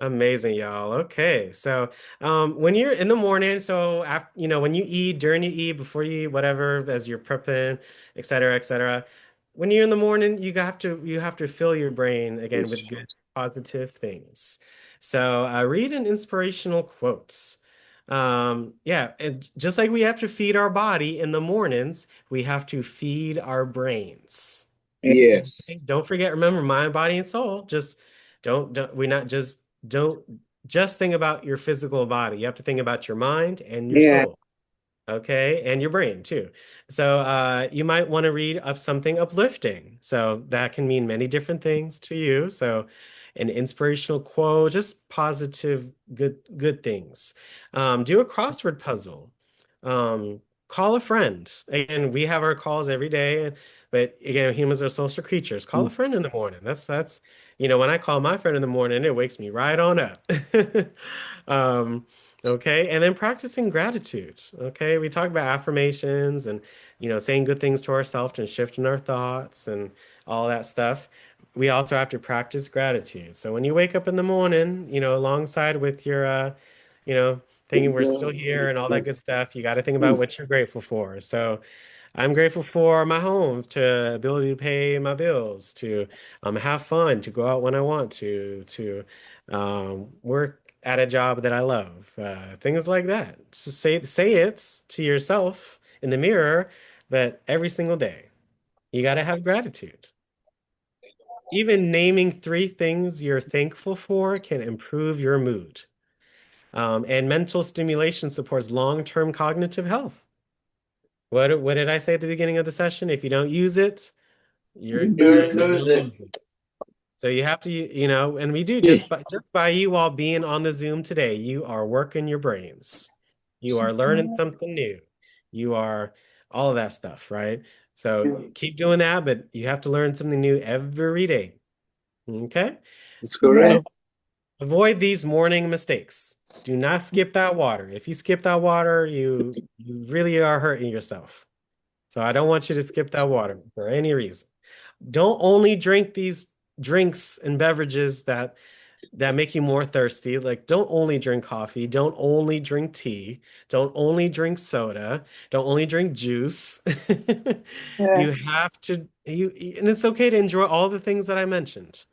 Speaker 1: Amazing, y'all. Okay, so when you're in the morning, so after, when you eat, during you eat, before you eat, whatever, as you're prepping, et cetera, et cetera. When you're in the morning, you have to fill your brain again with good, positive things. So read an inspirational quote. Yeah, and just like we have to feed our body in the mornings, we have to feed our brains.
Speaker 5: Yes.
Speaker 1: Okay? Don't forget, remember, mind, body, and soul. Just don't just think about your physical body. You have to think about your mind and your
Speaker 5: Yeah.
Speaker 1: soul. Okay, and your brain too. So you might want to read up something uplifting. So that can mean many different things to you. So an inspirational quote, just positive, good things. Do a crossword puzzle. Call a friend. Again, we have our calls every day, but again, humans are social creatures. Call a friend in the morning. That's when I call my friend in the morning, it wakes me right on up. Okay, and then practicing gratitude. Okay, we talk about affirmations and saying good things to ourselves and shifting our thoughts and all that stuff. We also have to practice gratitude. So when you wake up in the morning, alongside with your thinking we're still here and all that good stuff, you got to think about what you're grateful for. So I'm grateful for my home, to ability to pay my bills, to have fun, to go out when I want to work at a job that I love, things like that. So say it to yourself in the mirror, but every single day, you got to have gratitude. Even naming 3 things you're thankful for can improve your mood. And mental stimulation supports long-term cognitive health. What did I say at the beginning of the session? If you don't use it, you're
Speaker 5: You're
Speaker 1: gonna
Speaker 5: losing.
Speaker 1: lose it. So you have to, and we do just by you all being on the Zoom today, you are working your brains. You are learning something new. You are all of that stuff, right? So keep doing that, but you have to learn something new every day. Okay?
Speaker 5: That's correct.
Speaker 1: Avoid these morning mistakes. Do not skip that water. If you skip that water, you really are hurting yourself. So I don't want you to skip that water for any reason. Don't only drink these drinks and beverages that make you more thirsty. Like, don't only drink coffee, don't only drink tea, don't only drink soda, don't only drink juice. You have to and it's okay to enjoy all the things that I mentioned,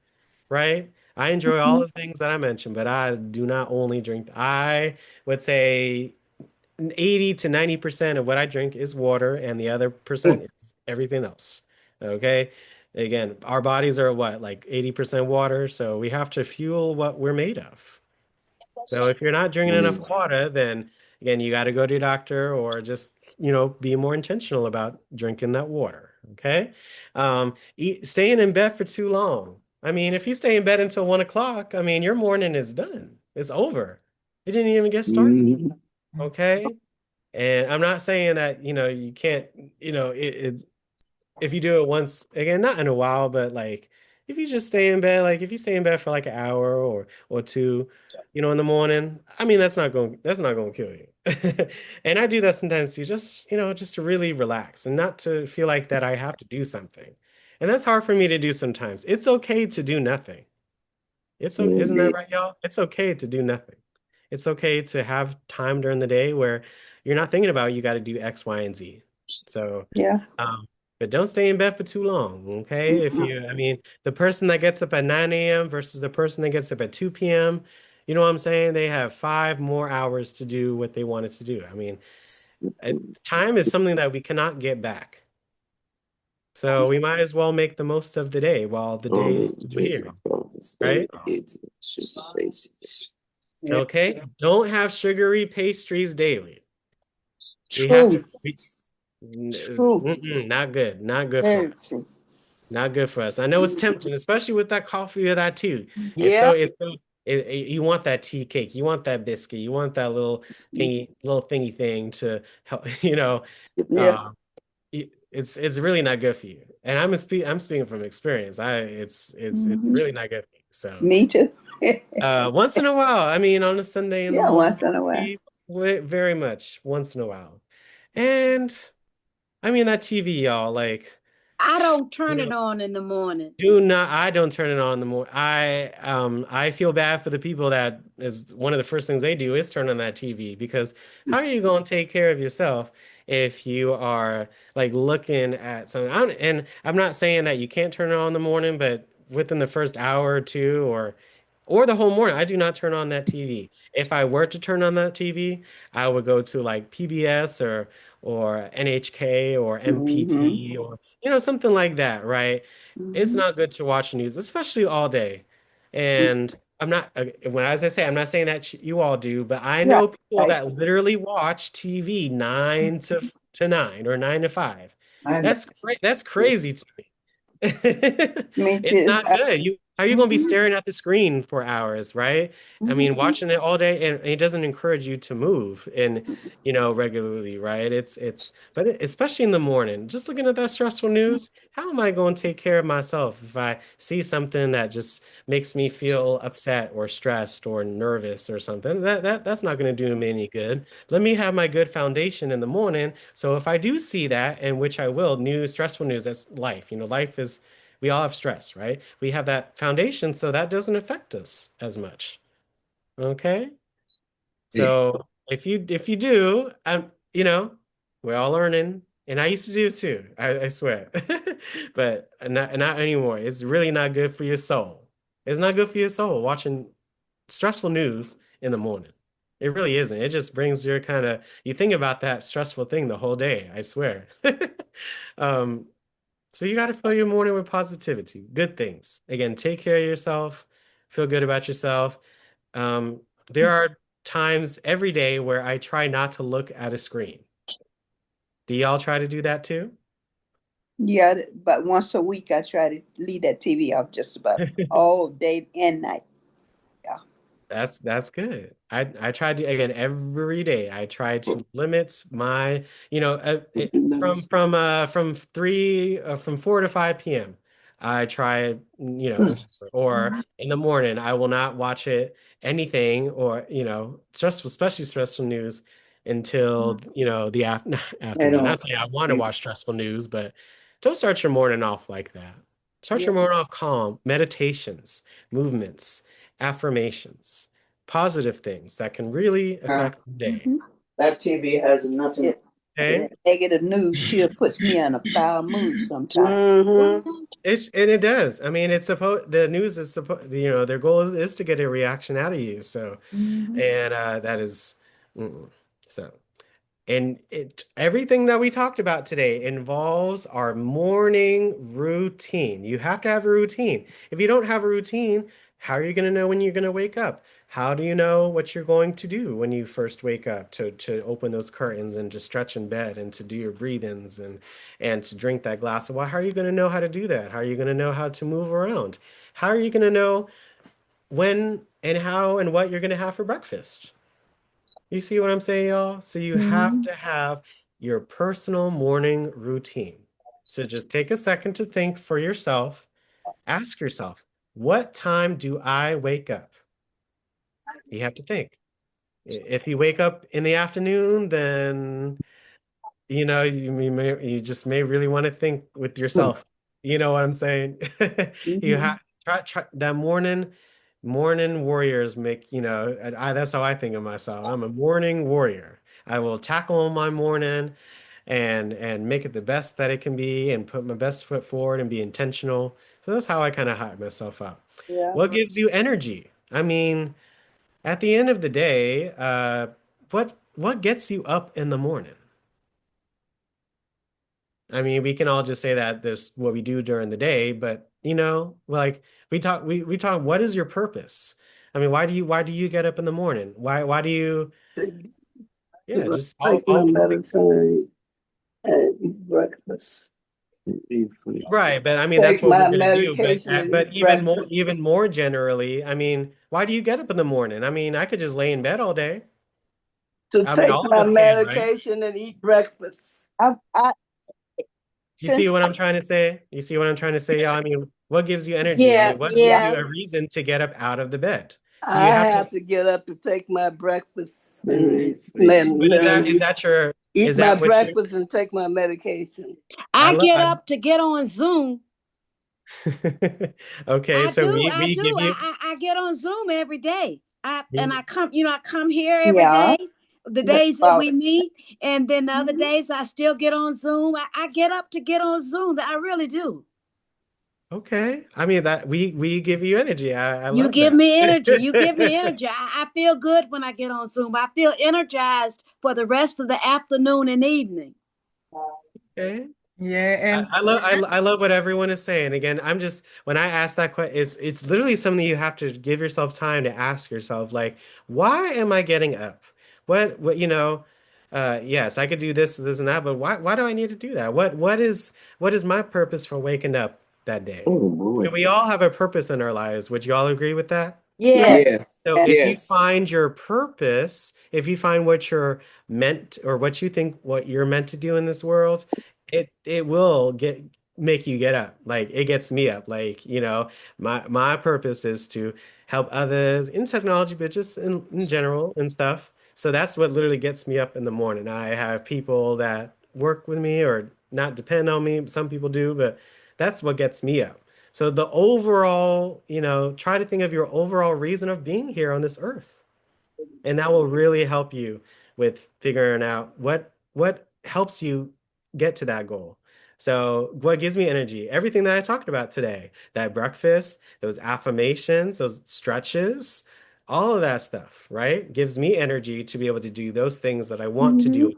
Speaker 1: right? I enjoy all the things that I mentioned, but I do not only drink. I would say 80 to 90% of what I drink is water, and the other percent is everything else. Okay. Again, our bodies are what, like 80% water, so we have to fuel what we're made of. So if you're not drinking enough water, then again, you got to go to your doctor or just, be more intentional about drinking that water. Okay. Staying in bed for too long. I mean, if you stay in bed until 1 o'clock, I mean, your morning is done. It's over. It didn't even get started. Okay. And I'm not saying that, you can't, if you do it once, again, not in a while, but like if you just stay in bed, like if you stay in bed for like an hour or two, in the morning, I mean that's not going to kill you. And I do that sometimes too, just to really relax and not to feel like that I have to do something. And that's hard for me to do sometimes. It's okay to do nothing. Isn't that right, y'all? It's okay to do nothing. It's okay to have time during the day where you're not thinking about you got to do X, Y, and Z. So,
Speaker 11: Yeah.
Speaker 1: but don't stay in bed for too long, okay? I mean, the person that gets up at 9 a.m. versus the person that gets up at 2 p.m., you know what I'm saying? They have 5 more hours to do what they wanted to do. I mean, time is something that we cannot get back. So we might as well make the most of the day while the day is still here, right? Okay, don't have sugary pastries daily. We have to. Not good. Not good for us. Not good for us. I know it's tempting, especially with that coffee or that tea.
Speaker 2: Yeah.
Speaker 1: You want that tea cake, you want that biscuit, you want that little thingy thing to help.
Speaker 11: Yeah.
Speaker 1: It's really not good for you. And I'm speaking from experience. It's really not good for you. So
Speaker 11: Me too.
Speaker 1: once in a while, I mean, on a Sunday in the
Speaker 11: Yeah,
Speaker 1: morning,
Speaker 11: once in a while.
Speaker 1: very much once in a while. And I mean that TV, y'all, like
Speaker 2: I don't turn it on in the morning.
Speaker 1: I don't turn it on in the morning. I feel bad for the people that is one of the first things they do is turn on that TV, because how are you going to take care of yourself if you are like looking at something? And I'm not saying that you can't turn it on in the morning, but within the first hour or two or the whole morning, I do not turn on that TV. If I were to turn on that TV, I would go to like PBS or NHK or MPT or something like that, right? It's not good to watch news, especially all day. And I'm not as I say, I'm not saying that you all do, but I know people that literally watch TV 9 to 9 or 9 to 5. That's great. That's crazy to me. It's not good. How are you going to be staring at the screen for hours, right? I mean, watching it all day, and it doesn't encourage you to move regularly, right? But especially in the morning, just looking at that stressful news, how am I going to take care of myself if I see something that just makes me feel upset or stressed or nervous or something? That's not going to do me any good. Let me have my good foundation in the morning. So if I do see that, and which I will, stressful news, that's life. Life is, we all have stress, right? We have that foundation, so that doesn't affect us as much. Okay? So if you do, we're all learning, and I used to do it too. I swear, but not anymore. It's really not good for your soul. It's not good for your soul watching stressful news in the morning. It really isn't. It just brings you think about that stressful thing the whole day. I swear. So you got to fill your morning with positivity, good things. Again, take care of yourself, feel good about yourself. There are times every day where I try not to look at a screen. Do y'all try to do that too?
Speaker 11: Yeah, but once a week I try to leave that TV off just about all day and night. Yeah.
Speaker 1: That's good. I try to, again, every day I try to limit my, from 4 to 5 p.m. I try, or in the morning, I will not watch anything or, especially stressful news until, the afternoon. Not saying I want to watch stressful news, but don't start your morning off like that. Start your morning off calm, meditations, movements, affirmations, positive things that can really affect the day.
Speaker 5: That TV has nothing.
Speaker 1: Okay.
Speaker 11: Negative news sure puts me in a foul mood sometimes.
Speaker 1: It does. I mean, the news is supposed, their goal is to get a reaction out of you. So, and that is, so And everything that we talked about today involves our morning routine. You have to have a routine. If you don't have a routine, how are you going to know when you're going to wake up? How do you know what you're going to do when you first wake up to open those curtains and to stretch in bed and to do your breathings and to drink that glass of water? How are you going to know how to do that? How are you going to know how to move around? How are you going to know when and how and what you're going to have for breakfast? You see what I'm saying, y'all? So you have to have your personal morning routine. So just take a second to think for yourself. Ask yourself, what time do I wake up? You have to think. If you wake up in the afternoon, then you just may really want to think with yourself. You know what I'm saying? You have try that morning warriors make, that's how I think of myself. I'm a morning warrior. I will tackle my morning and make it the best that it can be and put my best foot forward and be intentional. So that's how I kind of hype myself up.
Speaker 16: Yeah.
Speaker 1: What gives you energy? I mean, at the end of the day, what gets you up in the morning? I mean, we can all just say that this what we do during the day, but like we talk, what is your purpose? I mean, why do you get up in the morning? Why do you just
Speaker 16: Take my medicine and eat breakfast.
Speaker 1: right, but I mean that's
Speaker 16: Take
Speaker 1: what we're
Speaker 16: my
Speaker 1: gonna do.
Speaker 16: medication and
Speaker 1: But
Speaker 16: eat
Speaker 1: even
Speaker 16: breakfast.
Speaker 1: more generally, I mean, why do you get up in the morning? I mean, I could just lay in bed all day.
Speaker 16: To
Speaker 1: I mean,
Speaker 16: take
Speaker 1: all of
Speaker 16: my
Speaker 1: us can, right?
Speaker 16: medication and eat breakfast.
Speaker 11: I
Speaker 1: You see
Speaker 11: since
Speaker 1: what I'm trying to say? You see what I'm trying to say, y'all? I mean, what gives you energy? I
Speaker 16: Yeah,
Speaker 1: mean, what gives you
Speaker 16: yeah.
Speaker 1: a reason to get up out of the bed? So you
Speaker 16: I
Speaker 1: have to,
Speaker 16: have to get up to take my breakfast and
Speaker 1: but is
Speaker 16: eat my
Speaker 1: that what you
Speaker 16: breakfast and take my medication.
Speaker 1: I
Speaker 2: I
Speaker 1: love
Speaker 2: get up to get on Zoom.
Speaker 1: okay,
Speaker 2: I
Speaker 1: so
Speaker 2: do.
Speaker 1: we give you
Speaker 2: I get on Zoom every day. And
Speaker 1: we,
Speaker 2: I come here every
Speaker 11: yeah,
Speaker 2: day, the
Speaker 11: that's
Speaker 2: days that
Speaker 11: about
Speaker 2: we meet, and then the other days I still get on Zoom. I get up to get on Zoom. I really do.
Speaker 1: okay. I mean that we give you energy. I
Speaker 2: You
Speaker 1: love
Speaker 2: give
Speaker 1: that.
Speaker 2: me energy. You give me energy. I feel good when I get on Zoom. I feel energized for the rest of the afternoon and evening.
Speaker 1: Okay.
Speaker 8: Yeah, and
Speaker 1: I love what everyone is saying. Again, I'm just when I ask that question, it's literally something you have to give yourself time to ask yourself, like, why am I getting up? Yes, I could do this and that, but why do I need to do that? What is my purpose for waking up that day?
Speaker 12: Oh
Speaker 1: I mean,
Speaker 12: boy.
Speaker 1: we all have a purpose in our lives. Would you all agree with that?
Speaker 2: Yeah.
Speaker 11: yes,
Speaker 12: Yes.
Speaker 1: So
Speaker 11: yes.
Speaker 1: if you
Speaker 12: Yes.
Speaker 1: find your purpose, if you find what you're meant or what you think what you're meant to do in this world, it will make you get up. Like it gets me up. Like, my purpose is to help others in technology, but just in general and stuff. So that's what literally gets me up in the morning. I have people that work with me or not depend on me. Some people do, but that's what gets me up. So the overall, try to think of your overall reason of being here on this earth. And that will really help you with figuring out what helps you get to that goal. So what gives me energy? Everything that I talked about today, that breakfast, those affirmations, those stretches, all of that stuff, right? Gives me energy to be able to do those things that I want to do.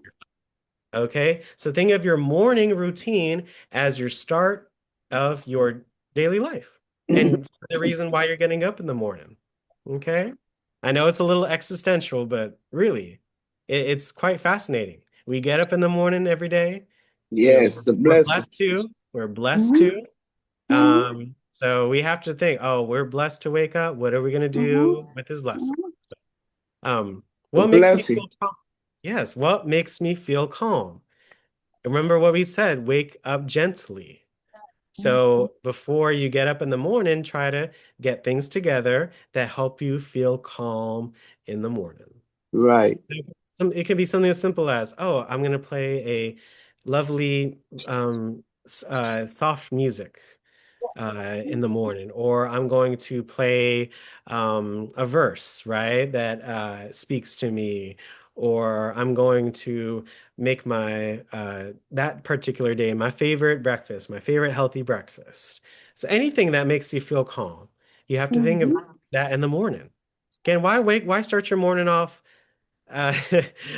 Speaker 1: Okay, so think of your morning routine as your start of your daily life and the reason why you're getting up in the morning. Okay, I know it's a little existential, but really, it's quite fascinating. We get up in the morning every day.
Speaker 12: Yes, the
Speaker 1: We're
Speaker 12: blessing.
Speaker 1: blessed to. We're blessed to. So we have to think, oh, we're blessed to wake up. What are we going to do with this blessing? Um,
Speaker 12: The
Speaker 1: what makes me
Speaker 12: blessing.
Speaker 1: feel calm? Yes, what makes me feel calm? Remember what we said, wake up gently. So before you get up in the morning, try to get things together that help you feel calm in the morning.
Speaker 12: Right.
Speaker 1: It can be something as simple as, oh, I'm going to play a lovely soft music in the morning, or I'm going to play a verse, right, that speaks to me, or I'm going to make my that particular day my favorite breakfast, my favorite healthy breakfast. So anything that makes you feel calm, you have to think of that in the morning. Again, why start your morning off uh,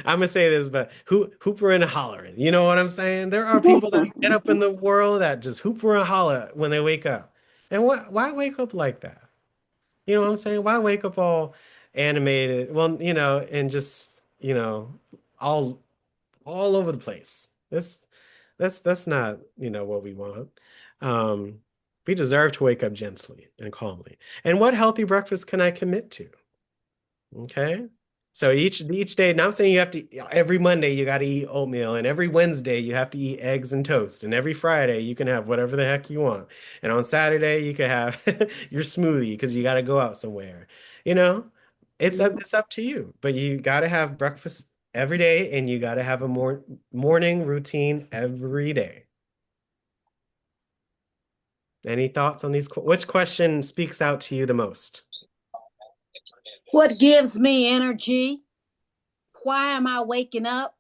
Speaker 1: I'm gonna say this, but hooper and hollering. You know what I'm saying? There are people that get up in the world that just hooper and holler when they wake up. And why wake up like that? You know what I'm saying? Why wake up all animated? Well, and just, all all over the place. That's not, what we want. Um, we deserve to wake up gently and calmly. And what healthy breakfast can I commit to? Okay. So each day, now I'm saying you have to every Monday you got to eat oatmeal, and every Wednesday you have to eat eggs and toast, and every Friday you can have whatever the heck you want, and on Saturday you can have your smoothie because you got to go out somewhere. You know, it's up to you, but you got to have breakfast every day, and you got to have a morning routine every day. Any thoughts on these? Which question speaks out to you the most?
Speaker 2: What gives me energy? Why am I waking up?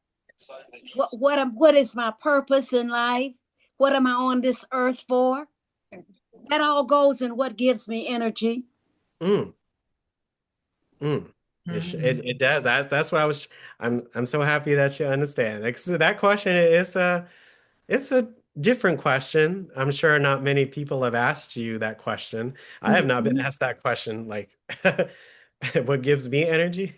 Speaker 2: What is my purpose in life? What am I on this earth for? That all goes in what gives me energy.
Speaker 1: Mm. It does. That's what I'm so happy that you understand. Like, so that question is it's a different question. I'm sure not many people have asked you that question. I have not been asked that question, like what gives me energy?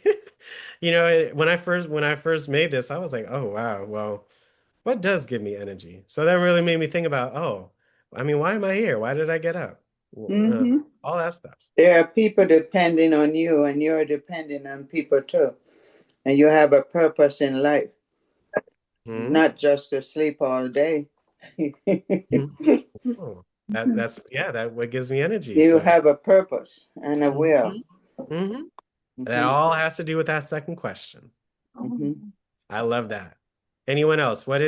Speaker 1: When I first made this, I was like, oh wow, well, what does give me energy? So that really made me think about, oh, I mean, why am I here? Why did I get up?
Speaker 5: Mm-hmm.
Speaker 1: All that stuff.
Speaker 5: There are people depending on you, and you're depending on people too. And you have a purpose in life. It's not just to sleep all day.
Speaker 1: Oh, that what gives me energy.
Speaker 5: You
Speaker 1: So
Speaker 5: have a purpose and a will.
Speaker 1: that all has to do with that second question. I love that. Anyone else? What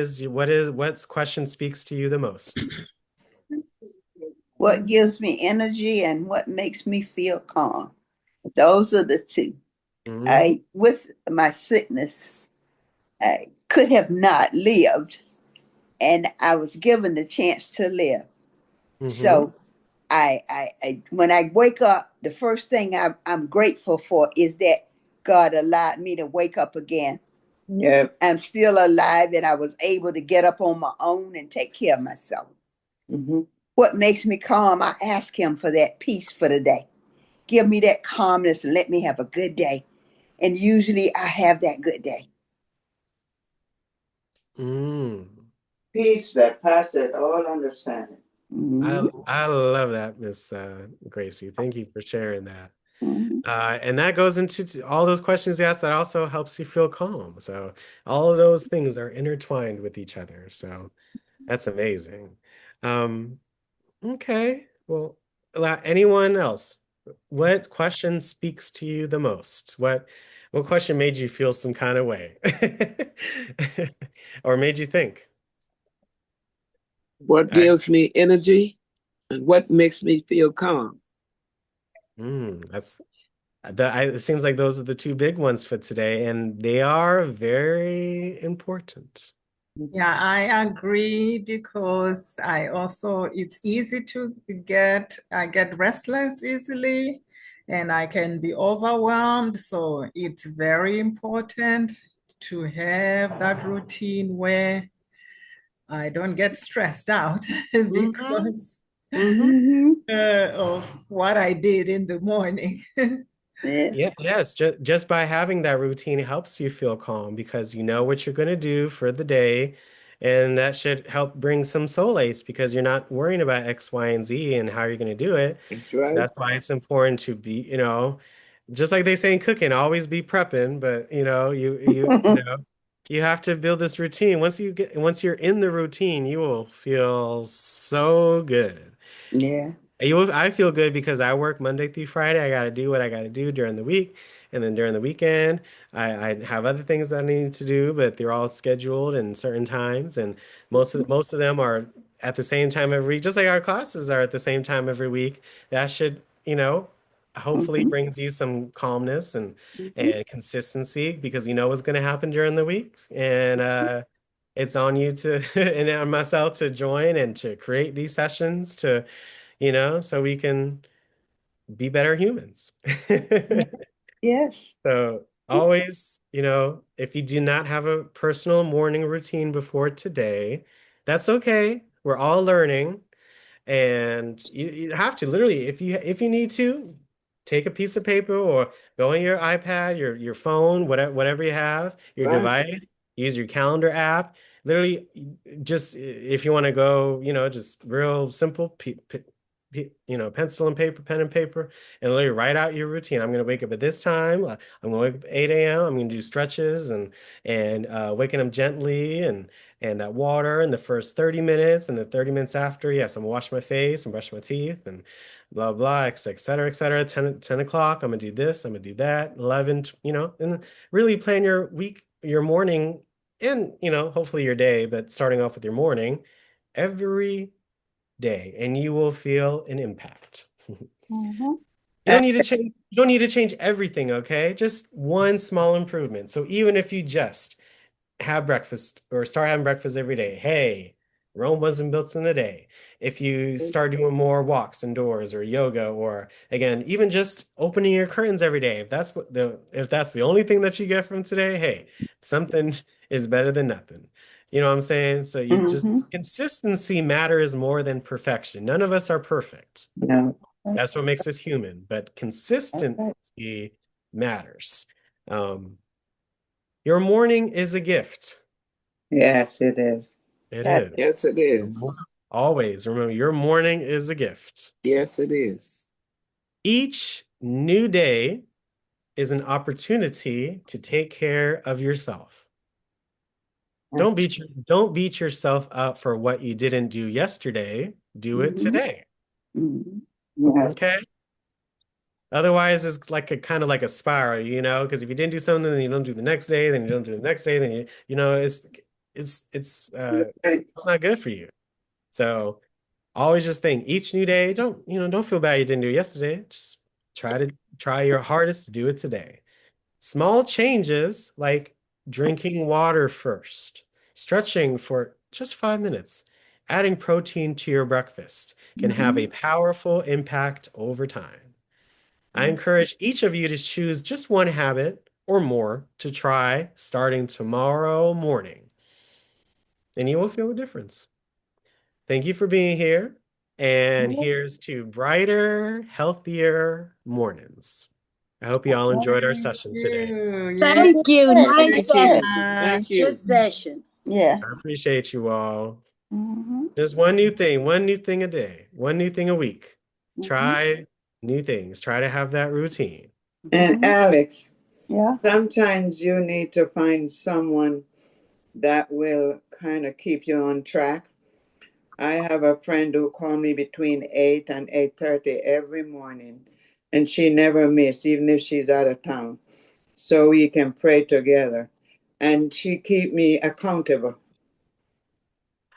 Speaker 1: question speaks to you the most?
Speaker 11: What gives me energy and what makes me feel calm. Those are the two. With my sickness, I could have not lived, and I was given the chance to live. So I when I wake up, the first thing I'm grateful for is that God allowed me to wake up again.
Speaker 5: Yeah.
Speaker 11: I'm still alive, and I was able to get up on my own and take care of myself. What makes me calm? I ask Him for that peace for the day. Give me that calmness and let me have a good day. And usually I have that good day.
Speaker 5: Peace that passeth all understanding.
Speaker 1: I love that, Miss Gracie. Thank you for sharing that. And that goes into all those questions you asked. That also helps you feel calm. So all of those things are intertwined with each other. So that's amazing. Okay. Well, anyone else? What question speaks to you the most? What question made you feel some kind of way? Or made you think?
Speaker 12: What gives me energy and what makes me feel calm?
Speaker 1: It seems like those are the two big ones for today, and they are very important.
Speaker 8: Yeah, I agree because it's easy to I get restless easily and I can be overwhelmed. So it's very important to have that routine where I don't get stressed out because of what I did in the morning.
Speaker 1: Yes, just by having that routine helps you feel calm because you know what you're going to do for the day, and that should help bring some solace because you're not worrying about X, Y, and Z and how you're going to do it.
Speaker 12: That's right.
Speaker 1: So that's why it's important to be, just like they say in cooking, always be prepping, but you have to build this routine. Once you're in the routine, you will feel so good.
Speaker 11: Yeah.
Speaker 1: I feel good because I work Monday through Friday. I got to do what I got to do during the week. And then during the weekend, I have other things that I need to do, but they're all scheduled in certain times. And most of them are at the same time every week, just like our classes are at the same time every week. That should, hopefully brings you some calmness and consistency because you know what's going to happen during the weeks. And it's on you and on myself to join and to create these sessions so we can be better humans.
Speaker 11: Yes.
Speaker 1: So Always, if you do not have a personal morning routine before today, that's okay. We're all learning. And you have to literally, if you need to, take a piece of paper or go on your iPad, your phone, whatever you have, your
Speaker 12: Right.
Speaker 1: device, use your calendar app. Literally, just if you want to go, just real simple, pencil and paper, pen and paper, and literally write out your routine. I'm going to wake up at this time. I'm going to wake up at 8 a.m. I'm going to do stretches and waking up gently and that water in the first 30 minutes, and the 30 minutes after, yes, I'm gonna wash my face and brush my teeth and blah, blah, et cetera, et cetera. 10 o'clock, I'm gonna do this, I'm gonna do that. 11, and really plan your week, your morning, and, hopefully your day, but starting off with your morning every day, and you will feel an impact. You don't need to change everything, okay? Just one small improvement. So even if you just have breakfast or start having breakfast every day, hey, Rome wasn't built in a day. If you start doing more walks indoors or yoga, or again, even just opening your curtains every day, if that's the only thing that you get from today, hey, something is better than nothing. You know what I'm saying? So you just consistency matters more than perfection. None of us are perfect.
Speaker 5: No.
Speaker 1: That's what makes us human, but consistency matters. Your morning is a gift.
Speaker 5: Yes, it is.
Speaker 1: It is.
Speaker 12: Yes, it is.
Speaker 1: Always remember, your morning is a gift.
Speaker 12: Yes, it is.
Speaker 1: Each new day is an opportunity to take care of yourself. Don't beat yourself up for what you didn't do yesterday. Do it today. Okay? Otherwise, it's like a kind of like a spiral, because if you didn't do something, then you don't do the next day, then you don't do the next day, then it's not good for you. So always just think each new day, don't feel bad you didn't do it yesterday. Just try your hardest to do it today. Small changes like drinking water first, stretching for just 5 minutes, adding protein to your breakfast can have a powerful impact over time. I encourage each of you to choose just one habit or more to try starting tomorrow morning, and you will feel a difference. Thank you for being here, and here's to brighter, healthier mornings. I hope you all enjoyed our session today.
Speaker 2: Thank you. Nice session.
Speaker 12: Thank you.
Speaker 2: Good session.
Speaker 11: Yeah.
Speaker 1: I appreciate you all. Just one new thing a day, one new thing a week. Try new things. Try to have that routine.
Speaker 5: And Alex,
Speaker 11: Yeah.
Speaker 5: sometimes you need to find someone that will kind of keep you on track. I have a friend who called me between 8 and 8:30 every morning, and she never missed, even if she's out of town. So we can pray together, and she keep me accountable.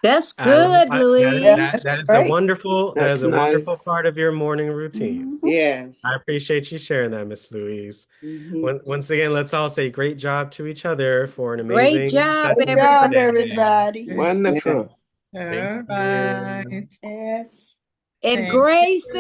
Speaker 2: That's good, Louise.
Speaker 1: That is a wonderful
Speaker 12: Nice.
Speaker 1: part of your morning routine.
Speaker 5: Yes.
Speaker 1: I appreciate you sharing that, Miss Louise. Once again, let's all say great job to each other for an amazing
Speaker 2: Great job,
Speaker 1: session
Speaker 11: Good job,
Speaker 1: today.
Speaker 11: everybody.
Speaker 12: Wonderful.
Speaker 8: All right.
Speaker 11: Yes.
Speaker 2: And Grace.